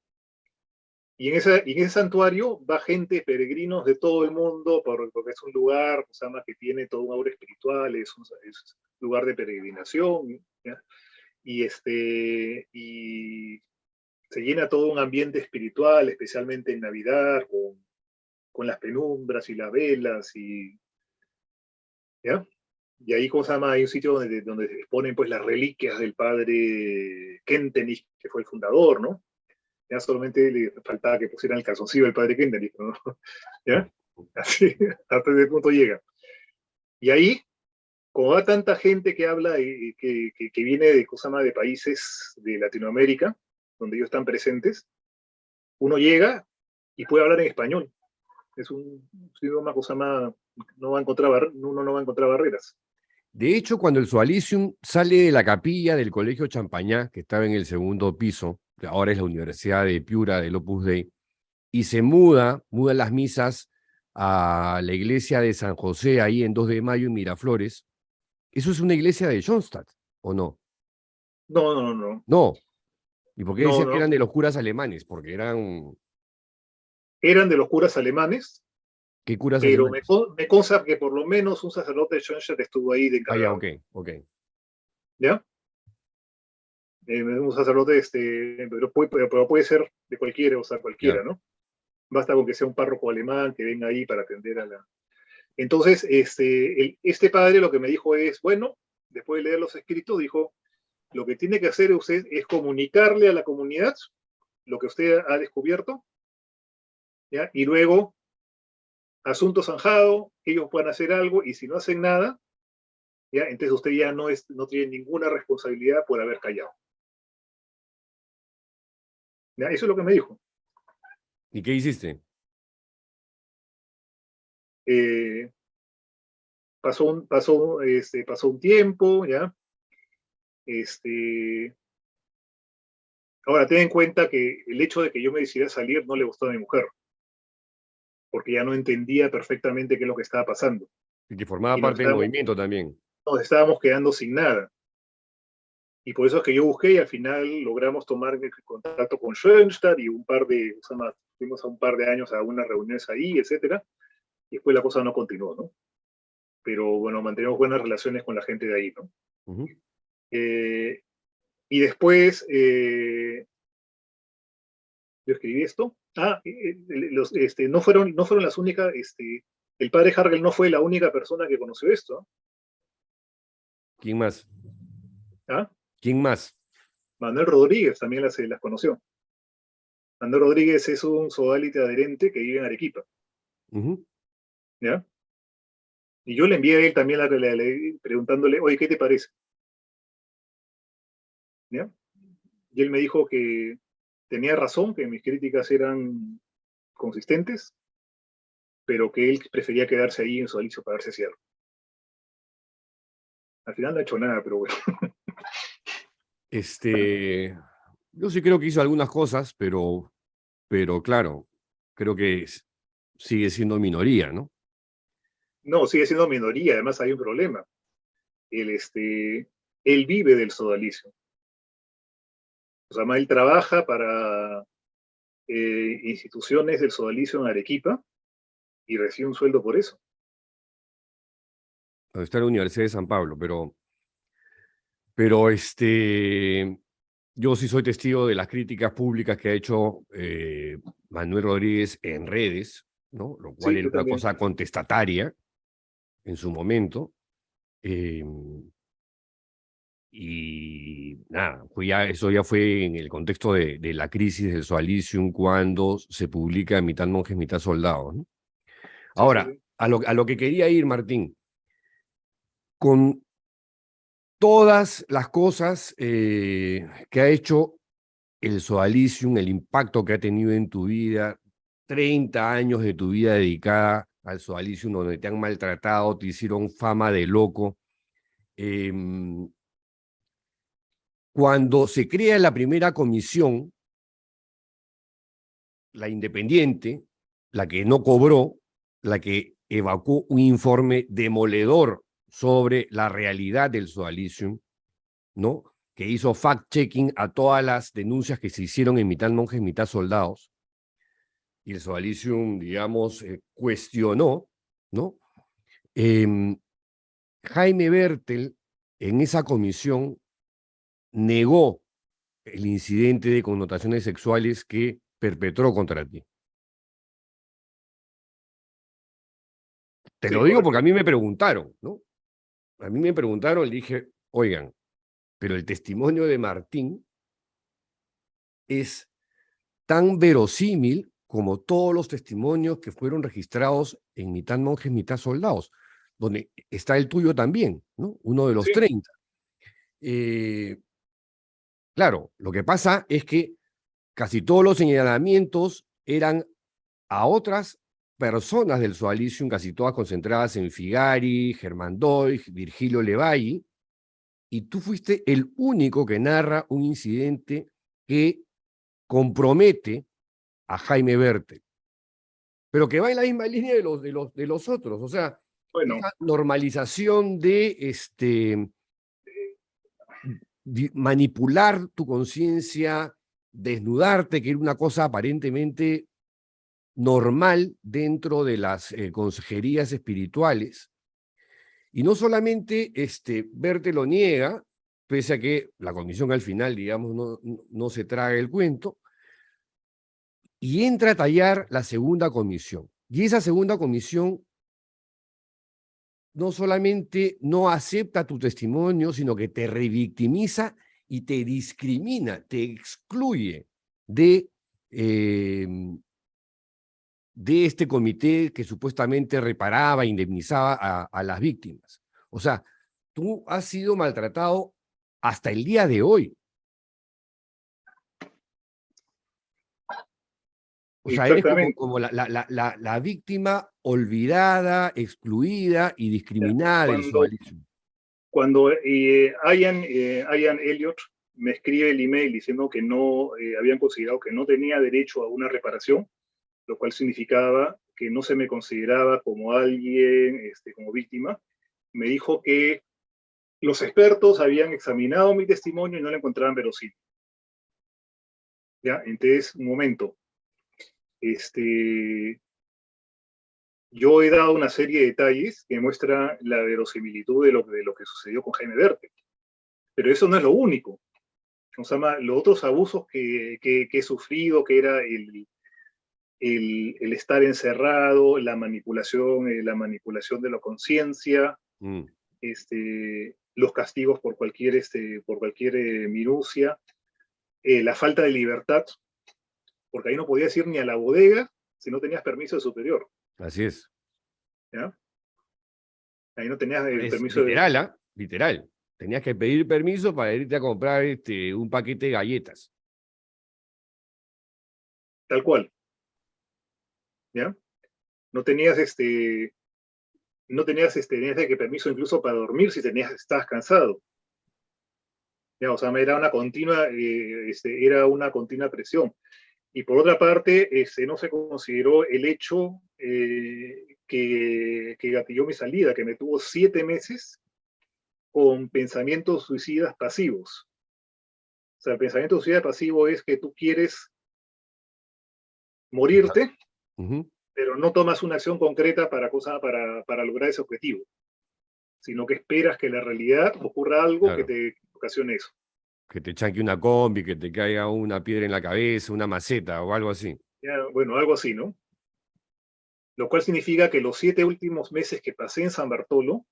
Y en ese santuario va gente, peregrinos de todo el mundo, porque es un lugar, o sea, que tiene todo un aura espiritual, es un lugar de peregrinación, ¿ya? Y se llena todo un ambiente espiritual, especialmente en Navidad, con las penumbras y las velas, ¿ya? Y ahí, ¿cómo se llama? Hay un sitio donde se exponen pues, las reliquias del padre Kentenich, que fue el fundador, ¿no? Ya solamente le faltaba que pusieran el calzoncillo del padre Kentenich, ¿no? ¿Ya? Así, hasta ese punto llega. Y ahí, como va tanta gente que habla y que viene de, cosa más, de países de Latinoamérica, donde ellos están presentes, uno llega y puede hablar en español. Es un idioma, cosa más, uno no va a encontrar barreras. De hecho, cuando el Sualicium sale de la capilla del Colegio Champañá, que estaba en el segundo piso, que ahora es la Universidad de Piura del Opus Dei, y se muda las misas a la iglesia de San José, ahí en 2 de Mayo en Miraflores, ¿eso es una iglesia de Schoenstatt o no? No, no, no, no. No. ¿Y por qué No, decían que no. eran de los curas alemanes? Porque eran... Eran de los curas alemanes, ¿Qué curas pero alemanes? me consta que por lo menos un sacerdote de Schoenstatt estuvo ahí de Ah, ya, encargado. ok, ok. ¿Ya? Un sacerdote, pero puede ser de cualquiera, o sea, Ya. cualquiera, ¿no? Basta con que sea un párroco alemán que venga ahí para atender a la... Entonces, este padre lo que me dijo es, bueno, después de leer los escritos, dijo, lo que tiene que hacer usted es comunicarle a la comunidad lo que usted ha descubierto, ¿ya? Y luego, asunto zanjado, ellos puedan hacer algo, y si no hacen nada, ¿ya? Entonces usted ya no tiene ninguna responsabilidad por haber callado. Ya, eso es lo que me dijo. ¿Y qué hiciste? Eh, pasó un tiempo, ¿ya? Ahora, ten en cuenta que el hecho de que yo me decidiera salir no le gustó a mi mujer, porque ya no entendía perfectamente qué es lo que estaba pasando. Y que formaba Y parte del movimiento también. nos estábamos quedando sin nada. Y por eso es que yo busqué y al final logramos tomar contacto con Schoenstatt y o sea, fuimos a un par de años a unas reuniones ahí, etcétera. Y después la cosa no continuó, ¿no? Pero bueno, mantenemos buenas relaciones con la gente de ahí, ¿no? Ujú. Y después, yo escribí esto. No fueron las únicas, el padre Hargel no fue la única persona que conoció esto. ¿Quién más? ¿Ah? ¿Quién más? Manuel Rodríguez también las conoció. Manuel Rodríguez es un sodalite adherente que vive en Arequipa, Ujú. ¿ya? Y yo le envié a él también preguntándole, oye, ¿qué te parece? ¿Ya? Y él me dijo que tenía razón, que mis críticas eran consistentes, pero que él prefería quedarse ahí en Sodalicio para darse cierre. Al final no ha hecho nada, pero bueno. Yo sí creo que hizo algunas cosas, pero claro, creo que sigue siendo minoría, ¿no? No, sigue siendo minoría, además hay un problema. Él vive del sodalicio. O sea, él trabaja para instituciones del sodalicio en Arequipa y recibe un sueldo por eso. Donde está la Universidad de San Pablo, pero yo sí soy testigo de las críticas públicas que ha hecho Manuel Rodríguez en redes, ¿no? Lo cual Sí, era yo una también. cosa contestataria en su momento. eh, y nada, eso ya fue en el contexto de la crisis del Soalicium cuando se publica Mitad Monjes, Mitad Soldados, ¿no? Sí, sí, Ahora, sí. a lo que quería ir, Martín, con todas las cosas que ha hecho el Sodalicium, el impacto que ha tenido en tu vida, 30 años de tu vida dedicada al Sodalicium, donde te han maltratado, te hicieron fama de loco. Eh, Cuando se crea la primera comisión, la independiente, la que no cobró, la que evacuó un informe demoledor sobre la realidad del Sodalicium, ¿no? Que hizo fact-checking a todas las denuncias que se hicieron en mitad monjes, mitad soldados, y el Sodalicium, digamos, cuestionó, ¿no? Eh, Jaime Bertel, en esa comisión, negó el incidente de connotaciones sexuales que perpetró contra ti. Te Sí, lo digo porque correcto. a mí me preguntaron, ¿no? A mí me preguntaron, le dije, oigan, pero el testimonio de Martín es tan verosímil como todos los testimonios que fueron registrados en Mitad Monjes, Mitad Soldados, donde está el tuyo también, ¿no? Uno de los Sí, 30. Claro, lo que pasa es que casi todos los señalamientos eran a otras personas del Sodalicium, casi todas concentradas en Figari, Germán Doig, Virgilio Levalli, y tú fuiste el único que narra un incidente que compromete a Jaime Bertel, pero que va en la misma línea de los otros, o sea, bueno, esa normalización de manipular tu conciencia, desnudarte, que era una cosa aparentemente normal dentro de las consejerías espirituales. Y no solamente Bertel lo niega, pese a que la comisión al final, digamos, no se traga el cuento, y entra a tallar la segunda comisión. Y esa segunda comisión no solamente no acepta tu testimonio, sino que te revictimiza y te discrimina, te excluye de, eh, de este comité que supuestamente reparaba, indemnizaba a las víctimas. O sea, tú has sido maltratado hasta el día de hoy. O sea, eres como, Exactamente. como la víctima olvidada, excluida y Ya. discriminada del Cuando, sodalicio. cuando Ian Elliot me escribe el email diciendo que no habían considerado que no tenía derecho a una reparación, lo cual significaba que no se me consideraba como alguien, como víctima, me dijo que los expertos habían examinado mi testimonio y no lo encontraban verosímil. ¿Ya? Entonces, un momento. Yo he dado una serie de detalles que muestran la verosimilitud de lo que sucedió con Jaime Berte. Pero eso no es lo único. O sea, los otros abusos que he sufrido, que era el estar encerrado, la manipulación de la conciencia, los castigos por cualquier minucia, la falta de libertad, porque ahí no podías ir ni a la bodega si no tenías permiso de superior. Así es. ¿Ya? Ahí no tenías el Es permiso de... literal, ¿ah? Literal. Tenías que pedir permiso para irte a comprar un paquete de galletas. Tal cual. ¿Ya? No tenías tenías que permiso incluso para dormir si estabas cansado. ¿Ya? O sea, era una continua presión. Y por otra parte, no se consideró el hecho que gatilló mi salida, que me tuvo 7 meses con pensamientos suicidas pasivos. O sea, el pensamiento suicida pasivo es que tú quieres morirte, pero no tomas una acción concreta para lograr ese objetivo, sino que esperas que la realidad ocurra algo que Claro. te ocasione eso. Que te chanque una combi, que te caiga una piedra en la cabeza, una maceta o algo así. Ya, bueno, algo así, ¿no? Lo cual significa que los 7 últimos meses que pasé en San Bartolo,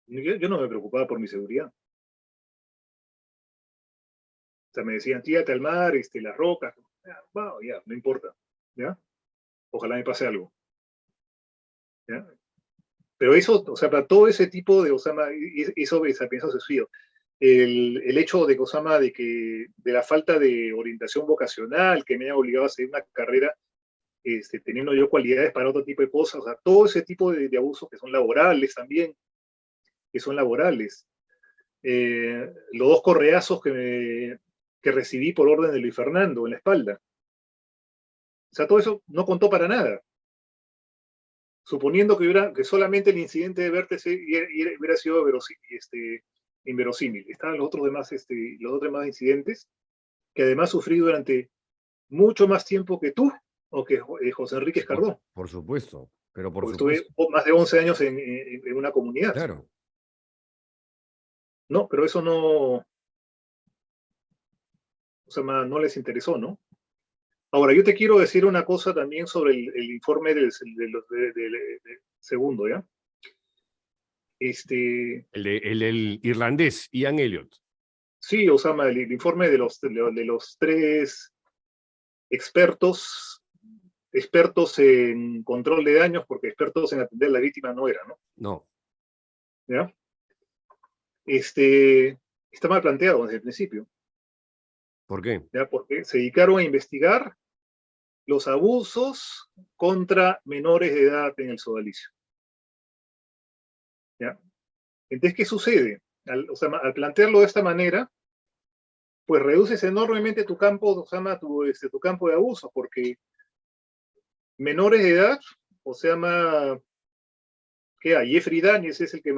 yo no me preocupaba por mi seguridad. O sea, me decían, tírate al mar, las rocas. Ya, wow, ya, no importa. ¿Ya? Ojalá me pase algo. ¿Ya? Pero eso, o sea, para todo ese tipo de Osama, eso es pienso suicidio. El hecho de Osama, de la falta de orientación vocacional, que me ha obligado a seguir una carrera teniendo yo cualidades para otro tipo de cosas, o sea, todo ese tipo de abusos que son laborales también, que son laborales. Los 2 correazos que recibí por orden de Luis Fernando en la espalda. O sea, todo eso no contó para nada. Suponiendo que solamente el incidente de vértice hubiera sido inverosímil. Estaban los otros demás incidentes que además sufrí durante mucho más tiempo que tú o que José Enrique Escardó, Por supuesto, pero por porque estuve supuesto. más de 11 años en una comunidad. Claro. No, pero eso no, o sea, no les interesó, ¿no? Ahora, yo te quiero decir una cosa también sobre el informe del segundo, ¿ya? El irlandés, Ian Elliot. Sí, Osama, el informe de los 3 expertos en control de daños, porque expertos en atender a la víctima no eran, ¿no? No. ¿Ya? Está mal planteado desde el principio. ¿Por qué? ¿Ya? Porque se dedicaron a investigar los abusos contra menores de edad en el sodalicio. ¿Ya? Entonces, ¿qué sucede? Al plantearlo de esta manera, pues reduces enormemente tu campo, tu campo de abuso, porque menores de edad, ¿qué hay? Jeffrey Daniels es el que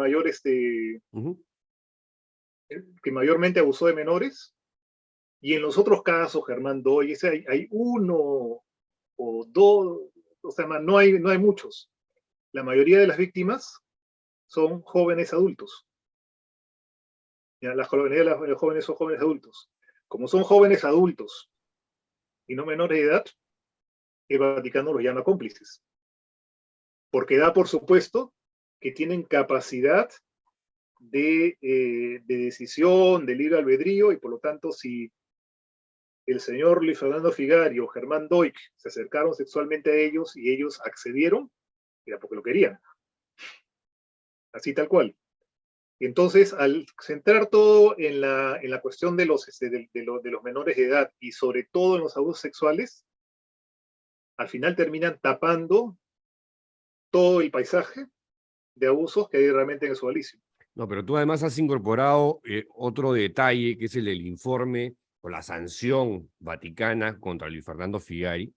que mayormente abusó de menores, y en los otros casos, Germán Doy, hay 1 o 2, no hay muchos. La mayoría de las víctimas son jóvenes adultos. ¿Ya? La mayoría de los jóvenes son jóvenes adultos. Como son jóvenes adultos y no menores de edad, el Vaticano los llama cómplices. Porque da por supuesto que tienen capacidad de decisión, de libre albedrío, y por lo tanto, si el señor Luis Fernando Figari o Germán Doig se acercaron sexualmente a ellos y ellos accedieron, era porque lo querían. Así tal cual. Entonces, al centrar todo en la cuestión de los menores de edad y sobre todo en los abusos sexuales, al final terminan tapando todo el paisaje de abusos que hay realmente en el sodalicio. No, pero tú además has incorporado otro detalle, que es el del informe o la sanción vaticana contra Luis Fernando Figari,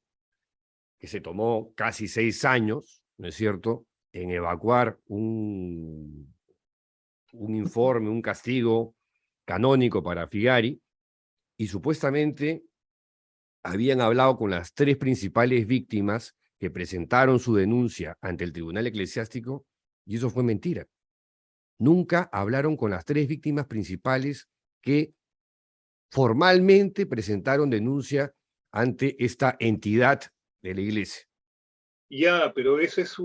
que se tomó casi 6 años, ¿no es cierto?, en evacuar un informe, un castigo canónico para Figari, y supuestamente habían hablado con las 3 principales víctimas que presentaron su denuncia ante el Tribunal Eclesiástico, y eso fue mentira. Nunca hablaron con las 3 víctimas principales que formalmente presentaron denuncia ante esta entidad de la iglesia. Ya, pero eso es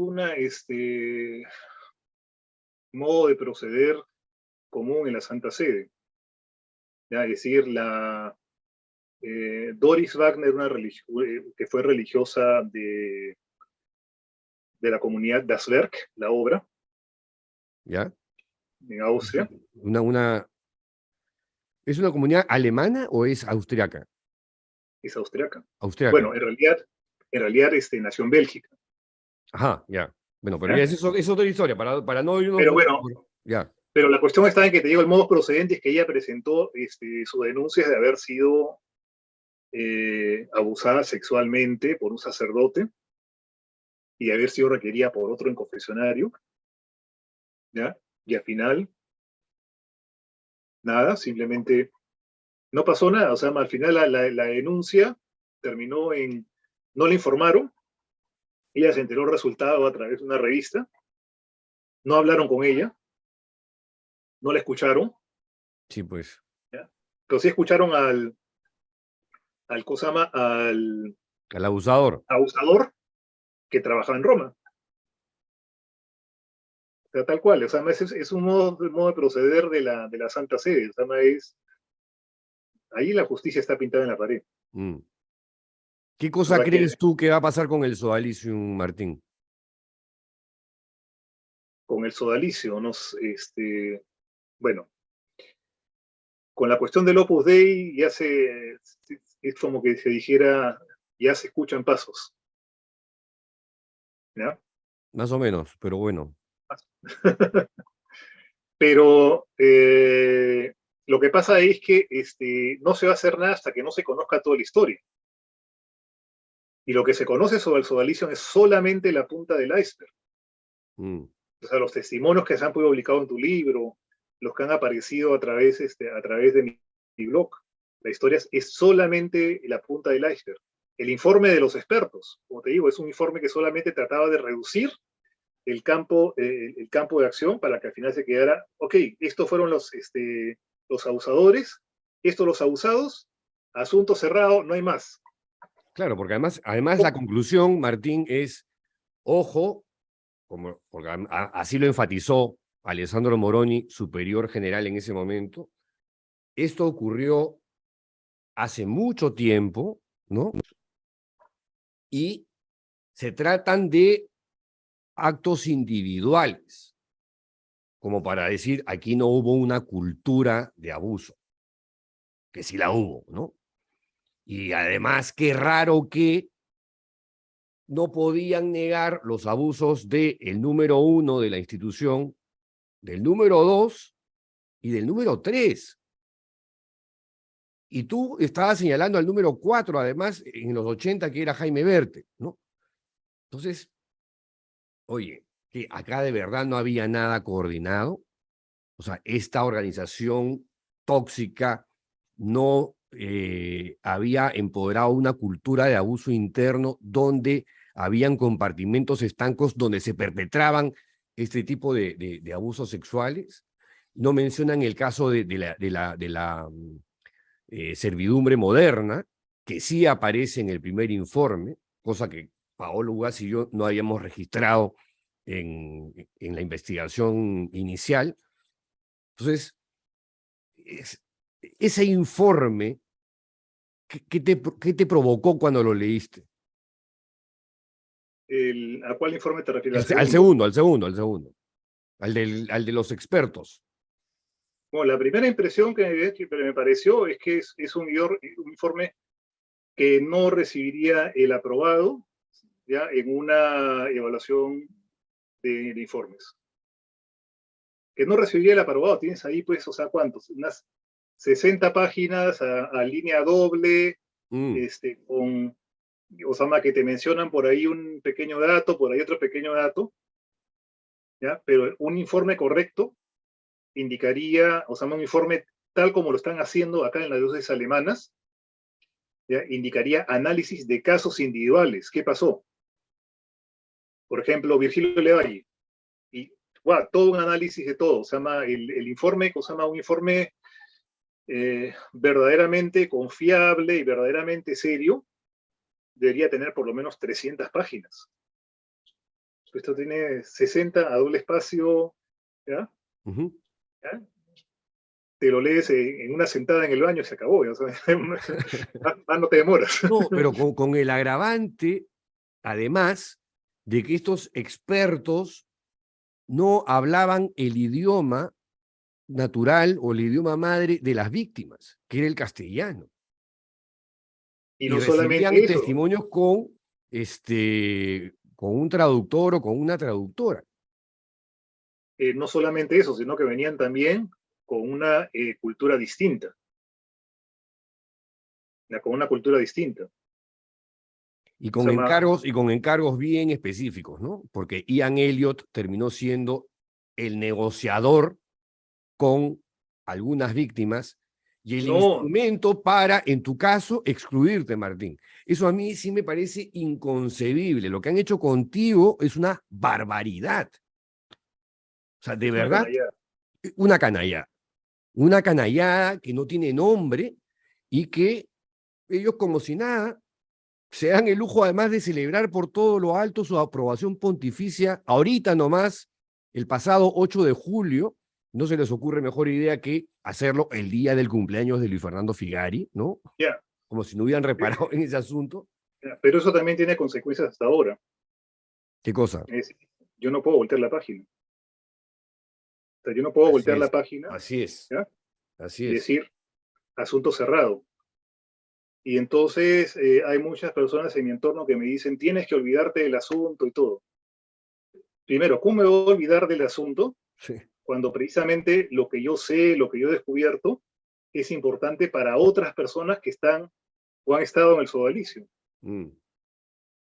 modo de proceder común en la Santa Sede. Ya, es decir, Doris Wagner, que fue religiosa de la comunidad Das Werk, la obra, ¿Ya? en Austria. ¿Es una comunidad alemana o es austriaca? Es austriaca. Austriaca. Bueno, en realidad nació en Bélgica. Ajá, ya. Bueno, pero ¿Ya? ya es otra historia, para no irnos... Pero bueno, ya. pero la cuestión está en que te digo, el modo procedente es que ella presentó su denuncia de haber sido abusada sexualmente por un sacerdote y de haber sido requerida por otro en confesionario, ¿ya? Y al final, nada, simplemente no pasó nada. O sea, al final la denuncia terminó en, no le informaron, ella se enteró el resultado a través de una revista, no hablaron con ella, no la escucharon, Sí, pues. ¿ya? Pero sí escucharon al Cosama, al Al abusador. abusador que trabajaba en Roma. O sea, tal cual, o sea, es un modo de proceder de la Santa Sede, o sea, ahí la justicia está pintada en la pared. Mm. ¿Qué O cosa sea, crees tú que va a pasar con el sodalicium, Martín? con el sodalicio, ¿no? Bueno, con la cuestión del Opus Dei ya es como que se dijera, ya se escuchan pasos, ¿ya? Más o menos, pero bueno. Pero lo que pasa es que no se va a hacer nada hasta que no se conozca toda la historia. Y lo que se conoce sobre el sodalicio es solamente la punta del iceberg. Mm. O sea, los testimonios que se han publicado en tu libro, los que han aparecido a través de mi blog, la historia es solamente la punta del iceberg. El informe de los expertos, como te digo, es un informe que solamente trataba de reducir el campo de acción para que al final se quedara, ok, estos fueron los abusadores, estos los abusados, asunto cerrado, no hay más. Claro, porque además la conclusión, Martín, es, ojo, porque así lo enfatizó Alessandro Moroni, superior general en ese momento, esto ocurrió hace mucho tiempo, ¿no? Y se tratan de actos individuales, como para decir, aquí no hubo una cultura de abuso, que sí la hubo, ¿no? Y además, qué raro que no podían negar los abusos del número 1 de la institución, del número 2 y del número 3. Y tú estabas señalando al número 4, además, en los 80, que era Jaime Berte, ¿no? Entonces, oye, que acá de verdad no había nada coordinado. O sea, esta organización tóxica no había empoderado una cultura de abuso interno donde habían compartimentos estancos donde se perpetraban este tipo de abusos sexuales. No mencionan el caso de la servidumbre moderna, que sí aparece en el primer informe, cosa que Paolo Ugaz y yo no habíamos registrado en la investigación inicial. Entonces, ese informe, ¿qué te provocó cuando lo leíste? ¿A cuál informe te refieres? Al segundo. Al de los expertos. Bueno, la primera impresión que me pareció es que es un informe que no recibiría el aprobado ya en una evaluación de informes. Que no recibiría el aprobado, tienes ahí pues, o sea, ¿cuántos? Unas 60 páginas a línea doble, con, o sea, que te mencionan por ahí un pequeño dato, por ahí otro pequeño dato, ¿ya? Pero un informe correcto indicaría, o sea, un informe tal como lo están haciendo acá en las diócesis alemanas, ¿ya? Indicaría análisis de casos individuales. ¿Qué pasó? Por ejemplo, Virgilio Levalle, y wow, todo un análisis de todo, se llama el informe, se llama un informe verdaderamente confiable y verdaderamente serio, debería tener por lo menos 300 páginas. Esto tiene 60 a doble espacio, ¿ya? ¿Ya? Te lo lees en una sentada en el baño y se acabó, o sea, más no te demoras. No, pero con el agravante, además, de que estos expertos no hablaban el idioma natural o el idioma madre de las víctimas, que era el castellano. Y Y no recibían solamente eso, testimonios con un traductor o con una traductora. no solamente eso, sino que venían también con una cultura distinta, con una cultura distinta. Y O sea, con encargos bien específicos, ¿no? Porque Ian Elliot terminó siendo el negociador con algunas víctimas y el no, instrumento para, en tu caso, excluirte, Martín. Eso a mí sí me parece inconcebible. Lo que han hecho contigo es una barbaridad. O sea, de es una verdad, canallada. una canallada. Una canallada que no tiene nombre y que ellos, como si nada, se dan el lujo además de celebrar por todo lo alto su aprobación pontificia ahorita nomás, el pasado 8 de julio. No se les ocurre mejor idea que hacerlo el día del cumpleaños de Luis Fernando Figari, ¿no? Ya, Como si no hubieran reparado en ese asunto. ya, pero eso también tiene consecuencias hasta ahora. ¿Qué cosa? Es decir, yo no puedo voltear la página. O sea, yo no puedo Así voltear la es, página, así es, ¿ya? así Y es. decir asunto cerrado. Y entonces hay muchas personas en mi entorno que me dicen, tienes que olvidarte del asunto y todo. Primero, ¿cómo me voy a olvidar del asunto Sí. cuando precisamente lo que yo sé, lo que yo he descubierto, es importante para otras personas que están o han estado en el sodalicio? Mm.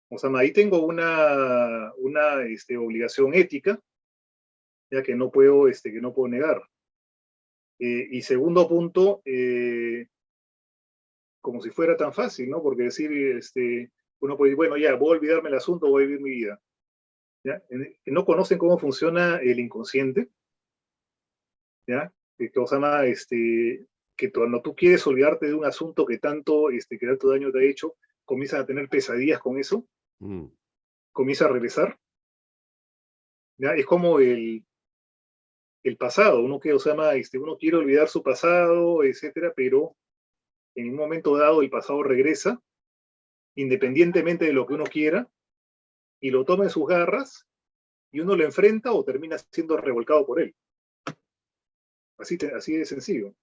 O sea, ahí tengo una obligación ética, ya que no puedo negar. Y segundo punto, como si fuera tan fácil, ¿no? Porque decir, uno puede decir, bueno, ya, voy a olvidarme el asunto, voy a vivir mi vida. ¿Ya? No conocen cómo funciona el inconsciente, ¿ya? Que cuando tú quieres olvidarte de un asunto que tanto daño te ha hecho, comienzas a tener pesadillas con eso, Mm. comienza a regresar, ¿ya? Es como el pasado, uno quiere olvidar su pasado, etcétera, pero en un momento dado el pasado regresa, independientemente de lo que uno quiera, y lo toma en sus garras, y uno lo enfrenta o termina siendo revolcado por él. Así de sencillo.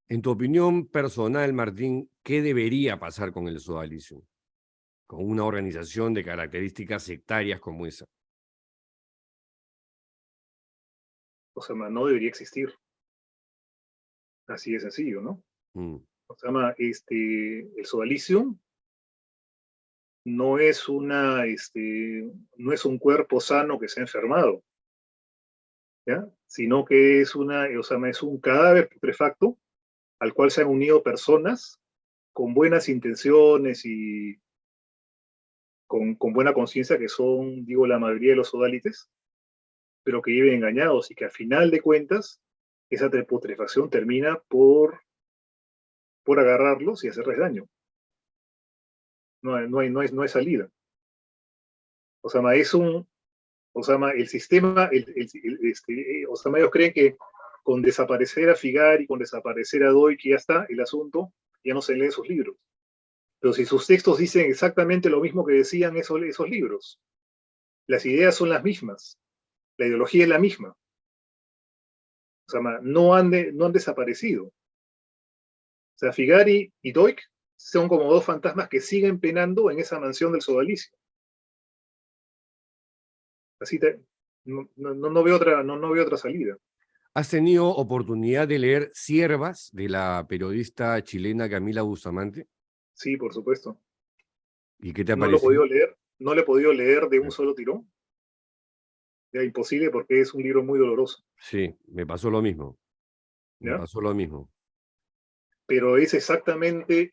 En tu opinión personal, Martín, ¿qué debería pasar con el sodalicio? Con una organización de características sectarias como esa. O sea, no debería existir. Así de sencillo, ¿no? Mm. O sea, el sodalicio no es no es un cuerpo sano que se ha enfermado, ¿ya? Sino que es un cadáver putrefacto al cual se han unido personas con buenas intenciones y con buena conciencia, que son, digo, la mayoría de los sodalites, pero que viven engañados y que a final de cuentas esa putrefacción termina por agarrarlos y hacerles daño. No hay salida. O sea, el sistema, ellos creen que con desaparecer a Figari, con desaparecer a Doig, que ya está, el asunto ya no se lee sus libros. Pero si sus textos dicen exactamente lo mismo que decían esos libros, las ideas son las mismas, la ideología es la misma. O sea, no han desaparecido. O sea, Figari y Doig son como dos fantasmas que siguen penando en esa mansión del sodalicio. Así no veo otra salida. ¿Has tenido oportunidad de leer Siervas de la periodista chilena Camila Bustamante? Sí, por supuesto. ¿Y qué te ha No lo he parecido? podido leer, no lo he podido leer de un solo tirón. Ya imposible porque es un libro muy doloroso. Sí, me pasó lo mismo. Me ¿Ya? pasó lo mismo. Pero es exactamente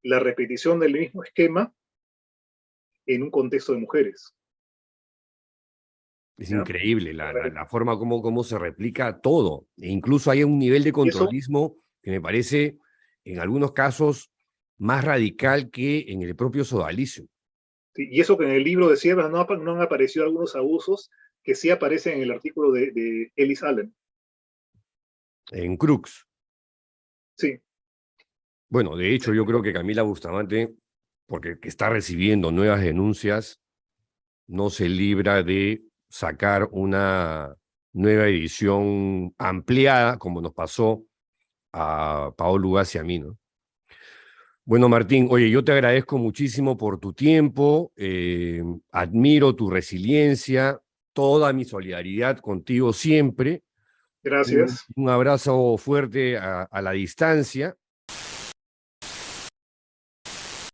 la repetición del mismo esquema en un contexto de mujeres. Es ¿Ya? increíble la forma como se replica todo. E incluso hay un nivel de Y eso, controlismo que me parece, en algunos casos, más radical que en el propio sodalicio, y eso que en el libro de Siervas no han aparecido algunos abusos que sí aparecen en el artículo de Ellis Allen. en Crux. Sí, Bueno, de hecho, yo creo que Camila Bustamante, porque que está recibiendo nuevas denuncias, no se libra de sacar una nueva edición ampliada, como nos pasó a Paolo Ugaz y a mí, ¿no? Bueno, Martín, oye, yo te agradezco muchísimo por tu tiempo, admiro tu resiliencia, toda mi solidaridad contigo siempre, gracias. un abrazo fuerte a la distancia